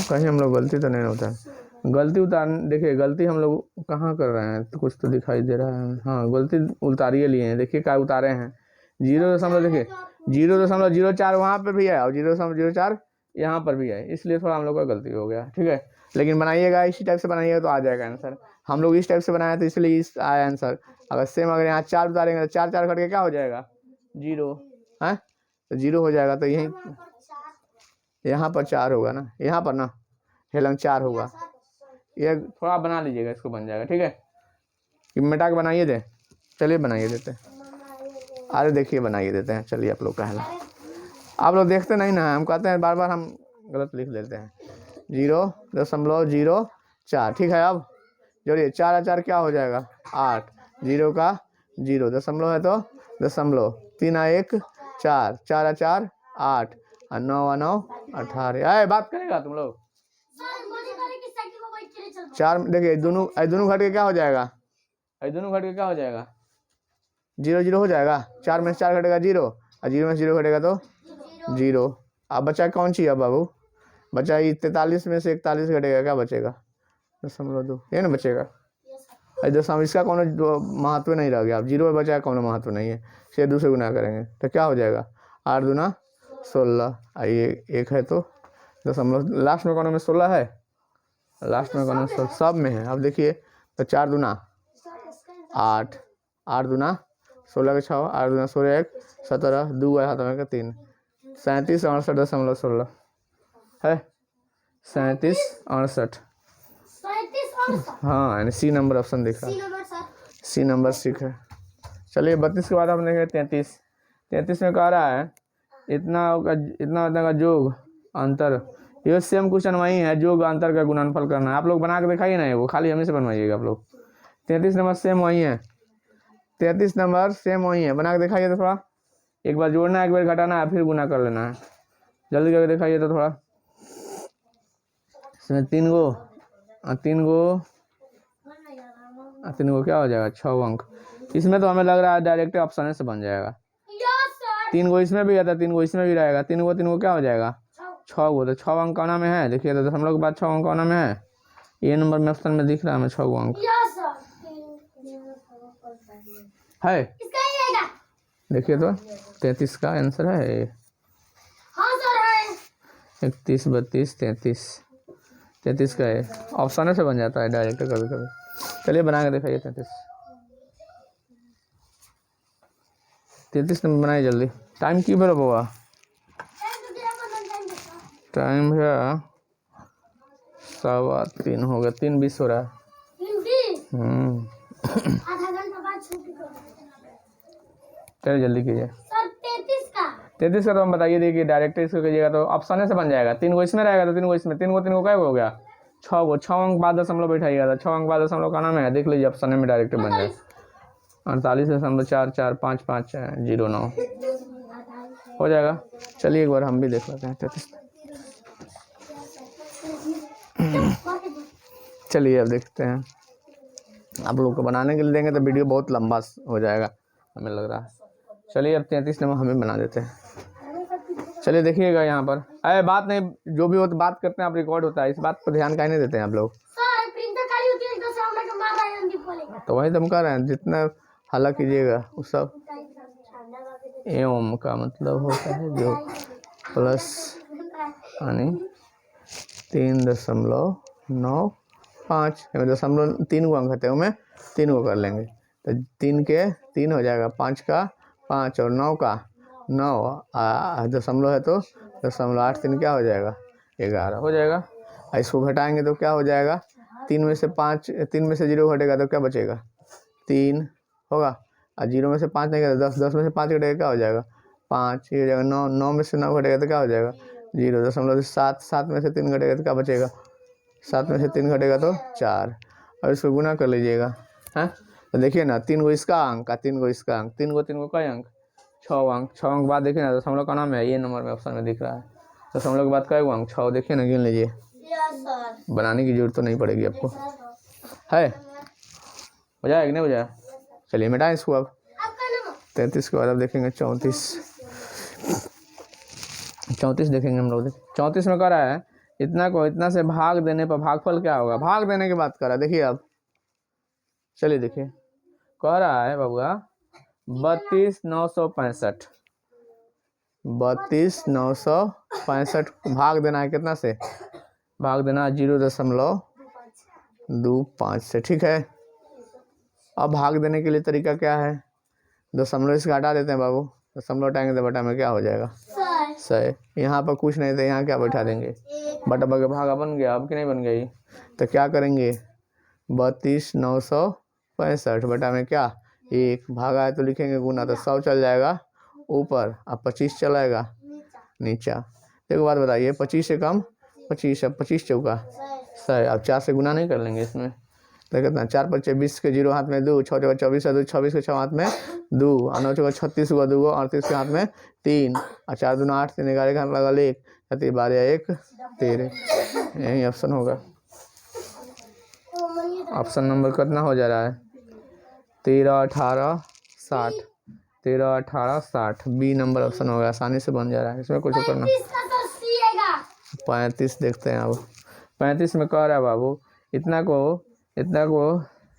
कहीं हम लोग गलती तो नहीं होता है। गलती उतार देखिए गलती हम लोग कहाँ कर रहे हैं तो कुछ तो दिखाई दे रहा है। हाँ गलती उतारिए लिए हैं, देखिए क्या उतारे हैं 0.0 देखिए 0.04 वहाँ पर भी है और 0.04 यहाँ पर भी है, इसलिए थोड़ा हम लोग का गलती हो गया। ठीक है लेकिन बनाइएगा इसी टाइप से बनाइएगा तो आ जाएगा आंसर। हम लोग इस टाइप से बनाए तो इसलिए इस आया आंसर। अगर सेम अगर यहाँ 4 उतारेंगे तो 4 4 करके क्या हो जाएगा 0 है तो 0 हो जाएगा। तो यही यहाँ पर 4 होगा ना, यहाँ पर ना हेलंग 4 होगा। ये थोड़ा बना लीजिएगा इसको बन जाएगा। ठीक है कि मिटा के बनाइए दे, चलिए बनाइए देते हैं। अरे देखिए बनाइए देते हैं, चलिए आप लोग कहला आप लोग देखते नहीं ना, हम कहते हैं बार बार हम गलत लिख लेते हैं। 0.04 ठीक है। अब जोड़िए 4 4 क्या हो जाएगा 8 0 का 0 दशमलव है तो दशमलव 3 1 4 4 4 8 और 9 9 18 बात करेगा तुम लोग 4 देखिए दोनों घट के क्या हो जाएगा, दोनों घट के क्या हो जाएगा 0 0 हो जाएगा। 4 में 4 घटेगा 0 और 0 में 0 घटेगा तो 0। अब बचा कौन सी है बाबू, बचा 43 में से 41 घटेगा क्या बचेगा 0.2 ये ना बचेगा। दशमलव इसका कौन महत्व नहीं रह गया, अब 0 में बचा कौन महत्व नहीं है, से 2 से गुना करेंगे तो क्या हो जाएगा 8 दूना 16 ये 1 है तो दशमलव लास्ट में कौन में 16 है, लास्ट में कौन 16 सब में है। अब देखिए तो 4 दूना 8 8 दूना 16 के 6 8 दूना 16 1 17 2 हाथ में का 3 37 68.16 है 37 68 हाँ यानी सी नंबर ऑप्शन दिख रहा है, सी नंबर सिक है। चलिए 32 के बाद हम देखेंगे 33 में कह रहा है इतना का जोग अंतर, ये सेम क्वेश्चन वही है, जोग अंतर का गुणनफल करना है। आप लोग बना के दिखाइए ना, वो खाली हमें से बनवाइएगा आप लोग। 33 नंबर सेम वही है, 33 नंबर सेम वही है, बना के दिखाइए तो थोड़ा, एक बार जोड़ना है एक बार घटाना है फिर गुना कर लेना है, जल्दी करके दिखाइए तो थोड़ा। इसमें 3 गो क्या हो जाएगा 6 अंक। इसमें तो हमें लग रहा है डायरेक्ट ऑप्शन से बन जाएगा। 3 गो इसमें भी आता, 3 गो इसमें भी रहेगा, 3 गो क्या हो जाएगा 6 गो। तो 6 अंक कौना में है देखिए, तो हम लोग के पास 6 अंक कौना में है, ये नंबर में ऑप्शन में दिख रहा है हमें 6 गो अंक है। देखिए तो 33 का आंसर है 31 32 33 का है, ऑप्शन से बन जाता है डायरेक्ट कभी कभी। चलिए बना के दिखाइए 33 नंबर बनाइए जल्दी। टाइम क्यों बराबर हुआ, टाइम भैया 3:15 हो गया, 3:20 हो रहा है। चलिए जल्दी कीजिए। 33 का तो हम बताइए, देखिए डायरेक्ट इसको कीजिएगा तो ऑप्शन से बन जाएगा। 3 गो इसमें रहेगा तो 3 गो इसमें, 3 गो क्या हो गया 6 गो, 6 अंक बाद दशमलव बैठाइएगा तो 6 अंक बाद दशमलव का नाम है, देख लीजिए ऑप्शन में डायरेक्ट बन जाए 48.445509 हो जाएगा। चलिए एक बार हम भी देख लेते हैं 33। चलिए अब देखते हैं, आप लोग को बनाने के लिए देंगे तो वीडियो बहुत लंबा हो जाएगा हमें लग रहा है। चलिए अब 33 नंबर हमें बना देते हैं। चलिए देखिएगा यहाँ पर, अरे बात नहीं, जो भी हो तो बात करते हैं, आप रिकॉर्ड होता है, इस बात पर ध्यान काहे नहीं देते हैं आप लोग। तो वही तो हम कह रहे हैं, जितना हल्ला कीजिएगा वो सब एवं का मतलब होता है जो प्लस यानी 3.95, 3 को अंक होते हैं उनमें 3 को कर लेंगे तो 3 के 3 हो जाएगा, 5 का 5 और 9 का 9, दशमलव है तो 0.83 क्या हो जाएगा, 11 हो जाएगा। इसको घटाएंगे तो क्या हो जाएगा, 3 में से 0 घटेगा तो क्या बचेगा, 3 होगा, और 0 में से 5 नहीं घटेगा, 10 में से 5 घटेगा क्या हो जाएगा, 5, ये हो जाएगा 9, 9 में से 9 घटेगा तो क्या हो जाएगा 0.7, 7 में से 3 घटेगा तो क्या बचेगा, 7 में से 3 घटेगा तो 4, और इसको गुना कर लीजिएगा, हैं। तो देखिए ना, 3 को इसका अंक, 3 को इसका अंक, 3 को कई अंक, 6 अंक, 6 अंक बाद देखिए ना, दशमलव का नाम है, ये नंबर में ऑप्शन में दिख रहा है, दशमलव के बाद कई अंक, 6, देखिए ना, गिन लीजिए, बनाने की जरूरत तो नहीं पड़ेगी आपको, है हो जाएगा कि नहीं हो जाएगा। चलिए मिटाएं इसको अब, 33 के बाद अब देखेंगे 34 देखेंगे हम लोग। 34 में कह रहा है इतना को इतना से भाग देने पर भागफल क्या होगा, भाग देने की बात कर रहा है। देखिए अब चलिए देखिए, कह रहा है बाबूआ 32,965, 32,965 भाग देना है कितना से, भाग देना 0.25 से, ठीक है। अब भाग देने के लिए तरीका क्या है, दशमलव इसका हटा देते हैं बाबू, दशमलव हटाएंगे तो बटा में क्या हो जाएगा, 100। यहाँ पर कुछ नहीं था, यहाँ क्या बैठा देंगे, बटा बगे भागा बन गया, अब कि नहीं बन गई, तो क्या करेंगे 32,965 बटा में क्या 1, भागा है तो लिखेंगे गुना, तो 100 चल जाएगा ऊपर, अब 25 चलाएगा नीचा। एक बात बताइए, 25 से कम 25, अब 25 चौका 100, अब 4 से गुना नहीं कर लेंगे इसमें, तो कितना 4 × 20 के 0 हाथ में 2, 6 × 24 है 2, 26 के 6 हाथ में 2, 9 × 36 हुआ 2, 38 के हाथ में 3, और 4 दूना 8, 3 11 के हाथ लगा 1, 12 1 13, यही ऑप्शन होगा। ऑप्शन नंबर कितना हो जा रहा है, 13 18 60, 13 18 60, बी नंबर ऑप्शन होगा, आसानी से बन जा रहा है, इसमें कुछ करना। 35 देखते हैं अब, 35 में कह रहा है बाबू इतना को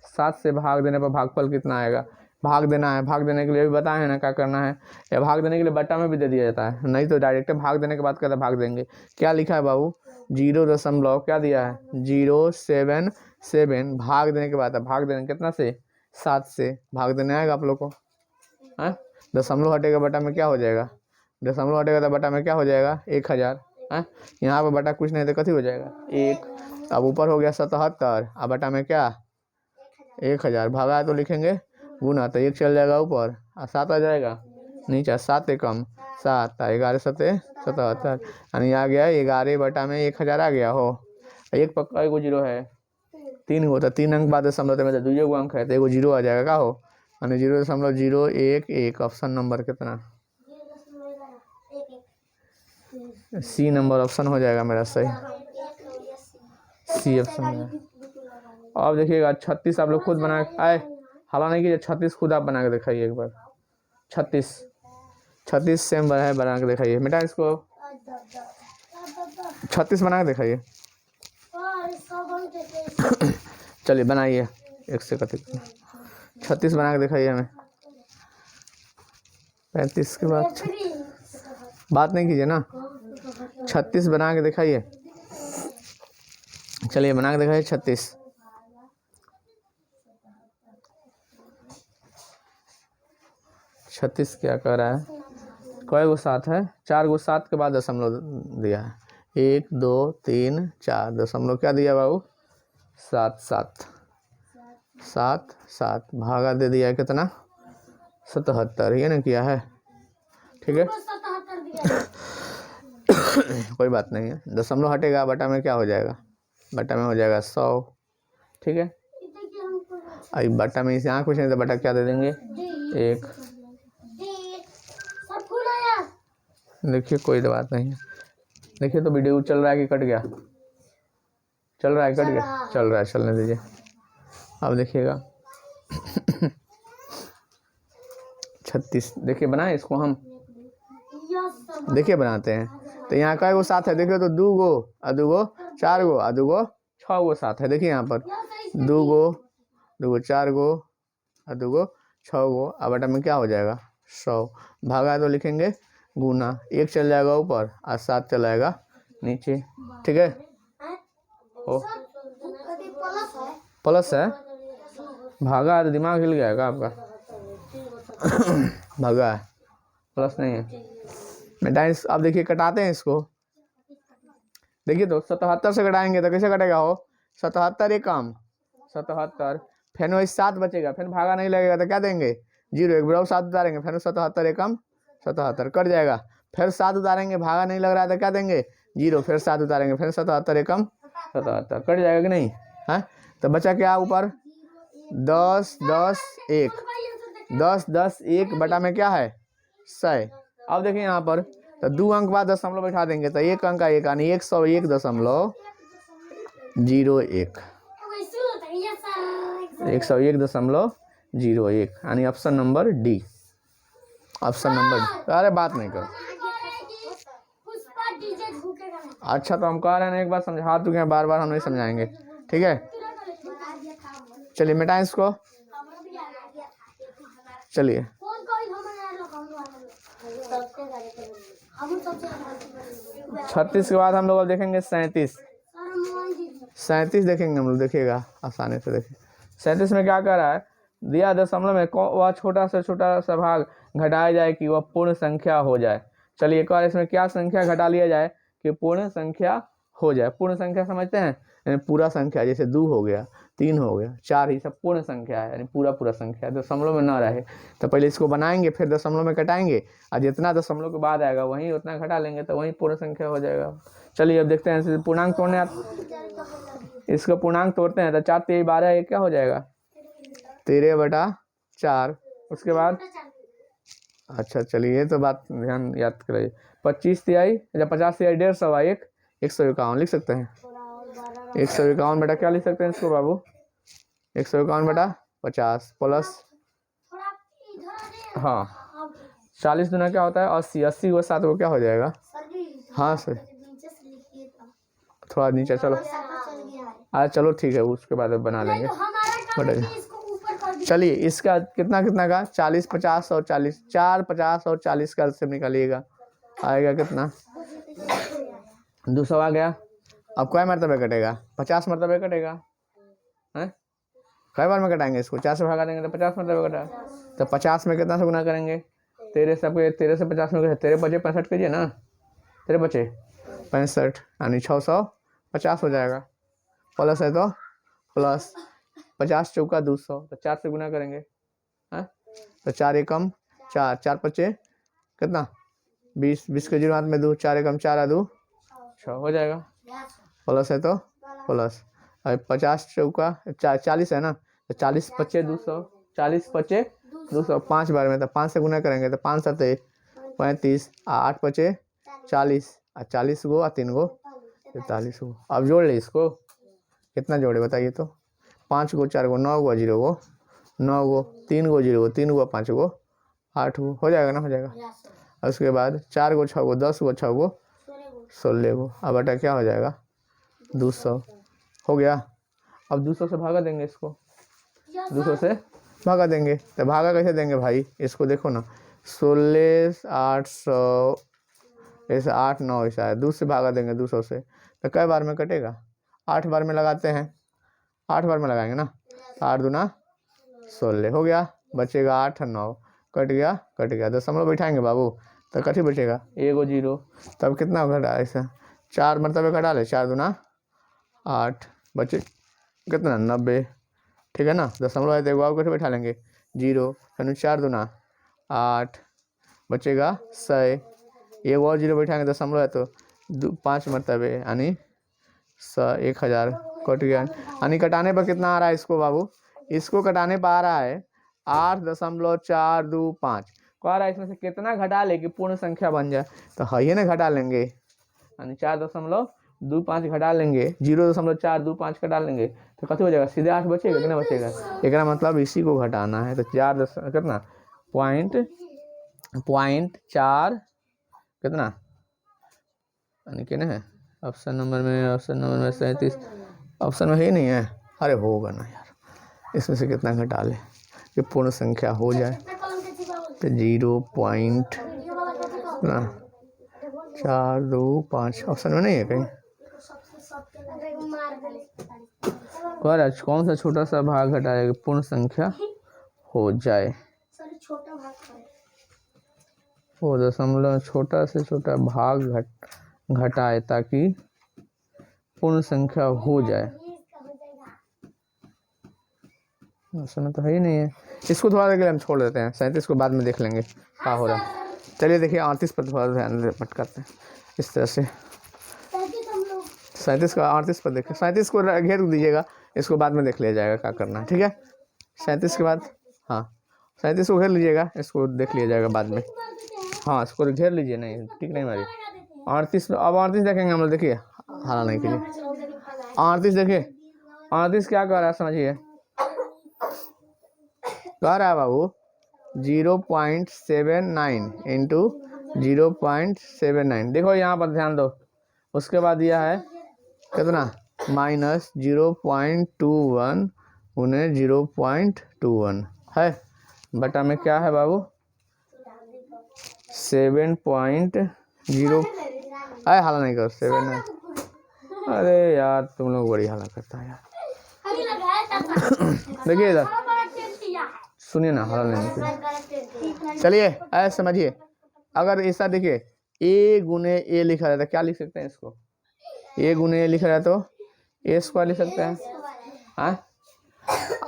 7 से भाग देने पर भागफल कितना आएगा, भाग देना है, भाग देने के लिए भी बताए हैं ना क्या करना है, या भाग देने के लिए बट्टा में भी दे दिया जाता है, नहीं तो डायरेक्ट भाग देने के बाद कहता भाग देंगे। क्या लिखा है बाबू 0. क्या दिया है 077, भाग देने के बाद है, भाग देने कितना से 7 से, भाग देने आएगा आप लोग को, है। दशमलव हटेगा बटा में क्या हो जाएगा, दशमलव हटेगा तो बटा में क्या हो जाएगा 1000, है। यहाँ पर बटा कुछ नहीं तो कथी हो जाएगा 1, अब ऊपर हो गया 77, अब बटा में क्या 1000, भागा है तो लिखेंगे गुना, तो 1 चल जाएगा ऊपर और 7 आ जाएगा नीचे, 7 कम 7, 11 7 77, यानी आ गया 11 बटा में 1000 आ गया हो, एक पक्का एगो 0 है, 3 होता 3 अंक बाद दशमलव में दूसरे को अंक है तो एगो 0 आ जाएगा का हो, यानी 0.011, ऑप्शन नंबर कितना सी नंबर ऑप्शन हो जाएगा मेरा सही, सी ऑप्शन हो जाएगा। अब देखिएगा 36 आप लोग खुद बना आए, हला नहीं कीजिए, 36 खुद आप बना के दिखाइए एक बार, 36 सेम है, बना के दिखाइए, बेटा इसको 36 बना के दिखाइए। चलिए बनाइए, एक से कति 36 बना के दिखाइए हमें, 35 के बाद बात नहीं कीजिए ना, 36 बना के दिखाइए, चलिए बना के दिखाइए 36, क्या कर रहा है, कई गो 7 है, 4 गो 7 के बाद दशमलव दिया है, 1 2 3 4, दशमलव क्या दिया बाबू 7 7 7 7, भागा दे दिया है कितना 77, ये ना किया है, ठीक है। कोई बात नहीं है, दशमलव हटेगा बटा में क्या हो जाएगा, बटा में हो जाएगा 100, ठीक है। अभी बटा में इसे कुछ नहीं तो बटा क्या दे देंगे 1, देखिए कोई तो बात नहीं है, देखिए तो वीडियो चल रहा है कि कट गया, चल रहा है कट गया, चल रहा है, चलने दीजिए। अब देखिएगा 36 देखिए बनाए इसको हम देखिए बनाते हैं। तो यहाँ कई गो सात है, देखिए तो 2 गो और 2 गो 4 गो और 2 गो 6 गो सात है। देखिए यहाँ पर 2 गो 4 गो और 2 गो 6 गो। अब बटा में क्या हो जाएगा 100, भागा तो लिखेंगे गुना, 1 चल जाएगा ऊपर और 7 चला जाएगा नीचे। ठीक है, ओ प्लस है, भागा है तो दिमाग हिल गया आपका। भागा है, प्लस नहीं है बेटा। अब देखिए कटाते हैं इसको। देखिए तो 77 से घटाएंगे तो कैसे कटेगा हो, 77 एक काम 77, फिर वही 7 बचेगा, फिर भागा नहीं लगेगा तो क्या देंगे 0, एक बराबर 7 उतारेंगे, फिर 77 एक कम 77 कट जाएगा, फिर 7 उतारेंगे, भागा नहीं लग रहा है तो क्या देंगे 0, फिर 7 उतारेंगे, फिर 77 एक कम 77 कट जाएगा कि नहीं है। तो बचा क्या ऊपर 10 10 1, 10 10 1 बटा में क्या है 100। अब देखिए यहाँ पर तो 2 अंक बाद दशमलव बैठा देंगे तो 1 अंक का 1 यानी 101.01, 101.01 यानी option number D. Option number D. अरे बात नहीं करो। अच्छा तो हम कह रहे हैं एक बार समझा चुके हैं, बार बार हम नहीं समझाएंगे। ठीक है, चलिए मिटाएं इसको। चलिए 36 के बाद हम लोग अब देखेंगे 37 देखेंगे हम लोग, देखिएगा आसानी से। देखिए 37 में क्या कर रहा है, दिया दशमलव में वह छोटा सा भाग घटाया जाए कि वह पूर्ण संख्या हो जाए। चलिए एक बार इसमें क्या संख्या घटा लिया जाए कि पूर्ण संख्या हो जाए। पूर्ण संख्या समझते हैं, यानी पूरा संख्या, जैसे 2 हो गया 3 हो गया 4, ही सब पूर्ण संख्या है, यानी पूरा संख्या दशमलव में ना रहे। तो पहले इसको बनाएंगे, फिर दशमलव में कटाएंगे और जितना दशमलव के बाद आएगा वहीं उतना घटा लेंगे तो वहीं पूर्ण संख्या हो जाएगा। चलिए अब देखते हैं पूर्णांक तोड़ने, इसको पूर्णांक तोड़ते हैं तो 4 3 12, ये क्या हो जाएगा 13/4। उसके बाद अच्छा चलिए तो बात ध्यान याद करिए, 25 तिहाई जब 50 तिहाई 150 और 151 लिख सकते हैं। 151 बटा क्या लिख सकते हैं इसको बाबू, 151 बटा 50 प्लस, हाँ 40 दुना क्या होता है 80, 80 को 7 को क्या हो जाएगा, हाँ सर थोड़ा नीचे चलो, आज चलो ठीक है उसके बाद बना लेंगे। चलिए इसका कितना का 40 50 और 40, 4 50 और 40 का एलसीएम निकालिएगा, आएगा कितना 200 आ गया। अब कई मरतबे कटेगा 50 मरतबे कटेगा हैं, कई बार में कटाएंगे इसको, 4 से भागा देंगे तो 50 मरतबे कटा। तो 50 में कितना से गुना करेंगे 13 सबके, 13 से 50 में 13 बचे 65 कीजिए ना, 13 बचे 65 यानी 650 हो जाएगा। प्लस है तो प्लस 50 चौका 200, तो 4 से गुना करेंगे हैं, तो 4 एकम 4, 4 पचे कितना 20, 20 के 0 हाथ में 2, 4 एकम 4 2 6 हो जाएगा। प्लस है तो प्लस, अब 50 चौका 40 है ना, तो 40 पचे 200, 40 पचे 200 5 बार में, तो 5 से गुना करेंगे तो 5 7 35, 8 पचे 40 और 40 गो और 3 गो 43 गो। अब जोड़ ले इसको, कितना जोड़े बताइए तो, 5 गो 4 गो 9 गो 0 गो 9 गो 3 गो 0 गो 3 गो 5 गो 8 गो हो जाएगा ना, हो जाएगा। और उसके बाद 4 गो 6 गो 10 गो 6 गो 16 गो, अब बटा क्या हो जाएगा 200 हो गया। अब 200 से भागा देंगे इसको, 200 से भागा देंगे, तो भागा कैसे देंगे भाई, इसको देखो ना 16 800 ऐसे 8 9 ऐसा है, 2 से भागा देंगे 200 से, तो कई बार में कटेगा 8 बार में लगाते हैं, 8 बार में लगाएंगे ना, 8 दूना 16 हो गया, बचेगा 8 9 कट गया दशमलव बैठाएंगे बाबू, तो कथी बचेगा 1 गो 0, तब कितना घटा ऐसा 4 मरतबे घटा ले, 4 दूना 8 बचे कितना 90, ठीक है ना। दशमलव है तो एक कैसे बैठा लेंगे 0, फिर 4 दूना 8 बचेगा 100, एक और 0 बैठाएंगे दशमलव है तो 5 मरतबे यानी 1000 कट गया। यानी कटाने पर कितना आ रहा है इसको बाबू, इसको कटाने पर आ रहा है 8.425। कह रहा है इसमें से कितना घटा ले कि पूर्ण संख्या बन जाए, तो है ना घटा लेंगे, यानी 4.25 घटा लेंगे, 0.425 घटा लेंगे तो कत हो जाएगा सीधे 8 बचेगा, कितना बचेगा, एक मतलब इसी को घटाना है, तो 4 कितना पॉइंट 4 कितना यानी कि ना ऑप्शन नंबर में 37, ऑप्शन में ही नहीं है। अरे होगा ना यार, इसमें से कितना घटा ले कि पूर्ण संख्या हो जाए। तो 0.425 ऑप्शन में नहीं है कहीं। कौन सा छोटा सा भाग घटाएगा पूर्ण संख्या हो जाए। वो दशमलव छोटा से छोटा भाग घटाए ताकि पूर्ण संख्या हो जाए। ऑप्शन तो है ही नहीं है। इसको थोड़ा देर के लिए हम छोड़ देते हैं, 37 को बाद में देख लेंगे क्या हो रहा है। चलिए देखिए 38 पर थोड़ा ध्यान भटकाते हैं इस तरह से। 37 का 38 पर देखें, 37 को घेर दीजिएगा, इसको बाद में देख लिया जाएगा क्या करना है, ठीक है। 37 के बाद हाँ 37 को घेर लीजिएगा, इसको देख लिया जाएगा बाद में। हाँ इसको घेर लीजिए, नहीं ठीक नहीं मारी। 38 अब 38 देखेंगे हम लोग, देखिए हाला नहीं कीजिए। 38 देखिए, 38 क्या कर रहा है समझिए, कह रहा है बाबू 0.79 इंटू 0.79। देखो यहाँ पर ध्यान दो, उसके बाद दिया है कितना -0.21 उन्हें 0.21 है, बटा में क्या है बाबू 7.0। अरे हाला नहीं करो 7 है। अरे यार तुम लोग बड़ी हाला करता है यार। देखिए इधर सुनिए ना, हाला नहीं। चलिए ऐसे समझिए, अगर ऐसा देखिए a गुने a लिखा रहता है, क्या लिख सकते हैं इसको, a गुने a लिखा रहता तो a स्क्वायर लिख सकते हैं।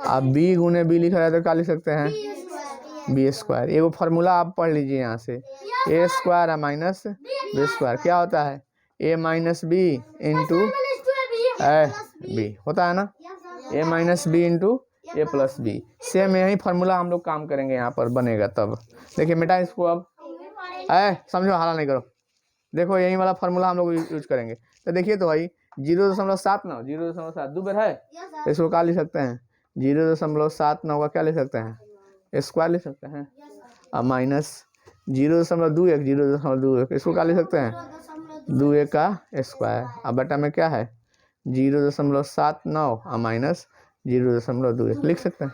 अब b गुने b लिखा रहता तो क्या लिख सकते हैं, b स्क्वायर। ये वो फार्मूला आप पढ़ लीजिए यहाँ से, a square minus b square क्या होता है, a minus b into b होता है ना, a minus b into a plus b। Same यही फार्मूला हम लोग काम करेंगे यहाँ पर बनेगा तब। देखिए बेटा इसको अब समझो, हाला नहीं करो। देखो यही वाला फार्मूला हम लोग यूज करेंगे। तो देखिए तो भाई 0.79 0.7 दो बार है, इसको क्या लिख सकते हैं 0.79 का क्या लिख सकते हैं स्क्वायर लिख सकते हैं। अब माइनस 0.21 0.21 इसको क्या लिख सकते हैं 2 का स्क्वायर। अब बटा में क्या है 0.79 और माइनस 0.21 लिख सकते हैं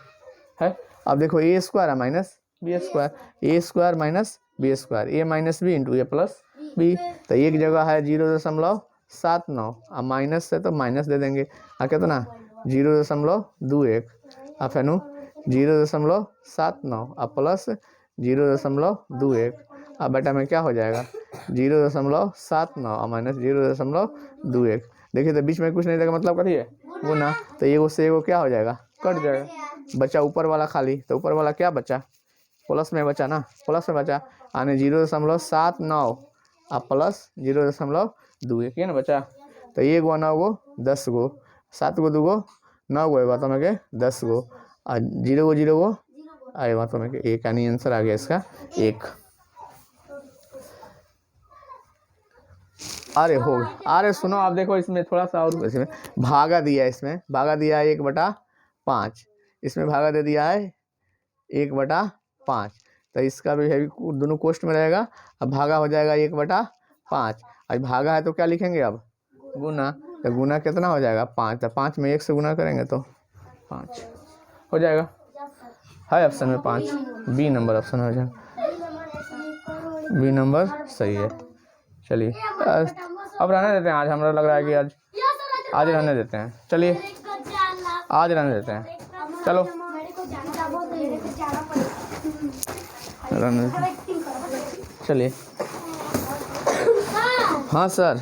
है। अब देखो a square minus b square, a square minus b square, a minus b into a plus b। तो एक जगह है 0.79 और माइनस से तो माइनस दे देंगे और कितना 0.21 और फिर 0.79 और प्लस 0.21 और बेटा में क्या हो जाएगा 0.79 और माइनस 0.21। देखिए तो बीच में कुछ नहीं देगा, मतलब करिए वो ना, तो ये से वो क्या हो जाएगा कट जाएगा, बचा ऊपर वाला खाली। तो ऊपर वाला क्या बचा प्लस में बचा ना, प्लस में बचा यानी 0.79 और प्लस 0.21 ये ना बचा। तो ये गो 9 गो 10 गो 7 गो 2 गो 9 गो बातों में के 10 गो और 0 गो 0 गो आए बातों में के 1, यानी आंसर आ गया इसका 1। अरे हो अरे सुनो आप देखो इसमें थोड़ा सा और, इसमें भागा दिया है, इसमें भागा दिया है 1/5, इसमें भागा दे दिया है 1/5। तो इसका भी है दोनों कोष्ट में रहेगा। अब भागा हो जाएगा 1/5। अब भागा है तो क्या लिखेंगे अब गुना, तो गुना कितना हो जाएगा 5। तो 5 में 1 से गुना करेंगे तो 5 हो जाएगा, है ऑप्शन में 5 बी नंबर ऑप्शन हो जाएगा, बी नंबर सही है। चलिए अब रहने देते हैं, आज हमारा लग रहा है कि आज रहने देते हैं। चलिए आज रहने देते हैं, चलो रहने देते हैं। चलिए हाँ सर।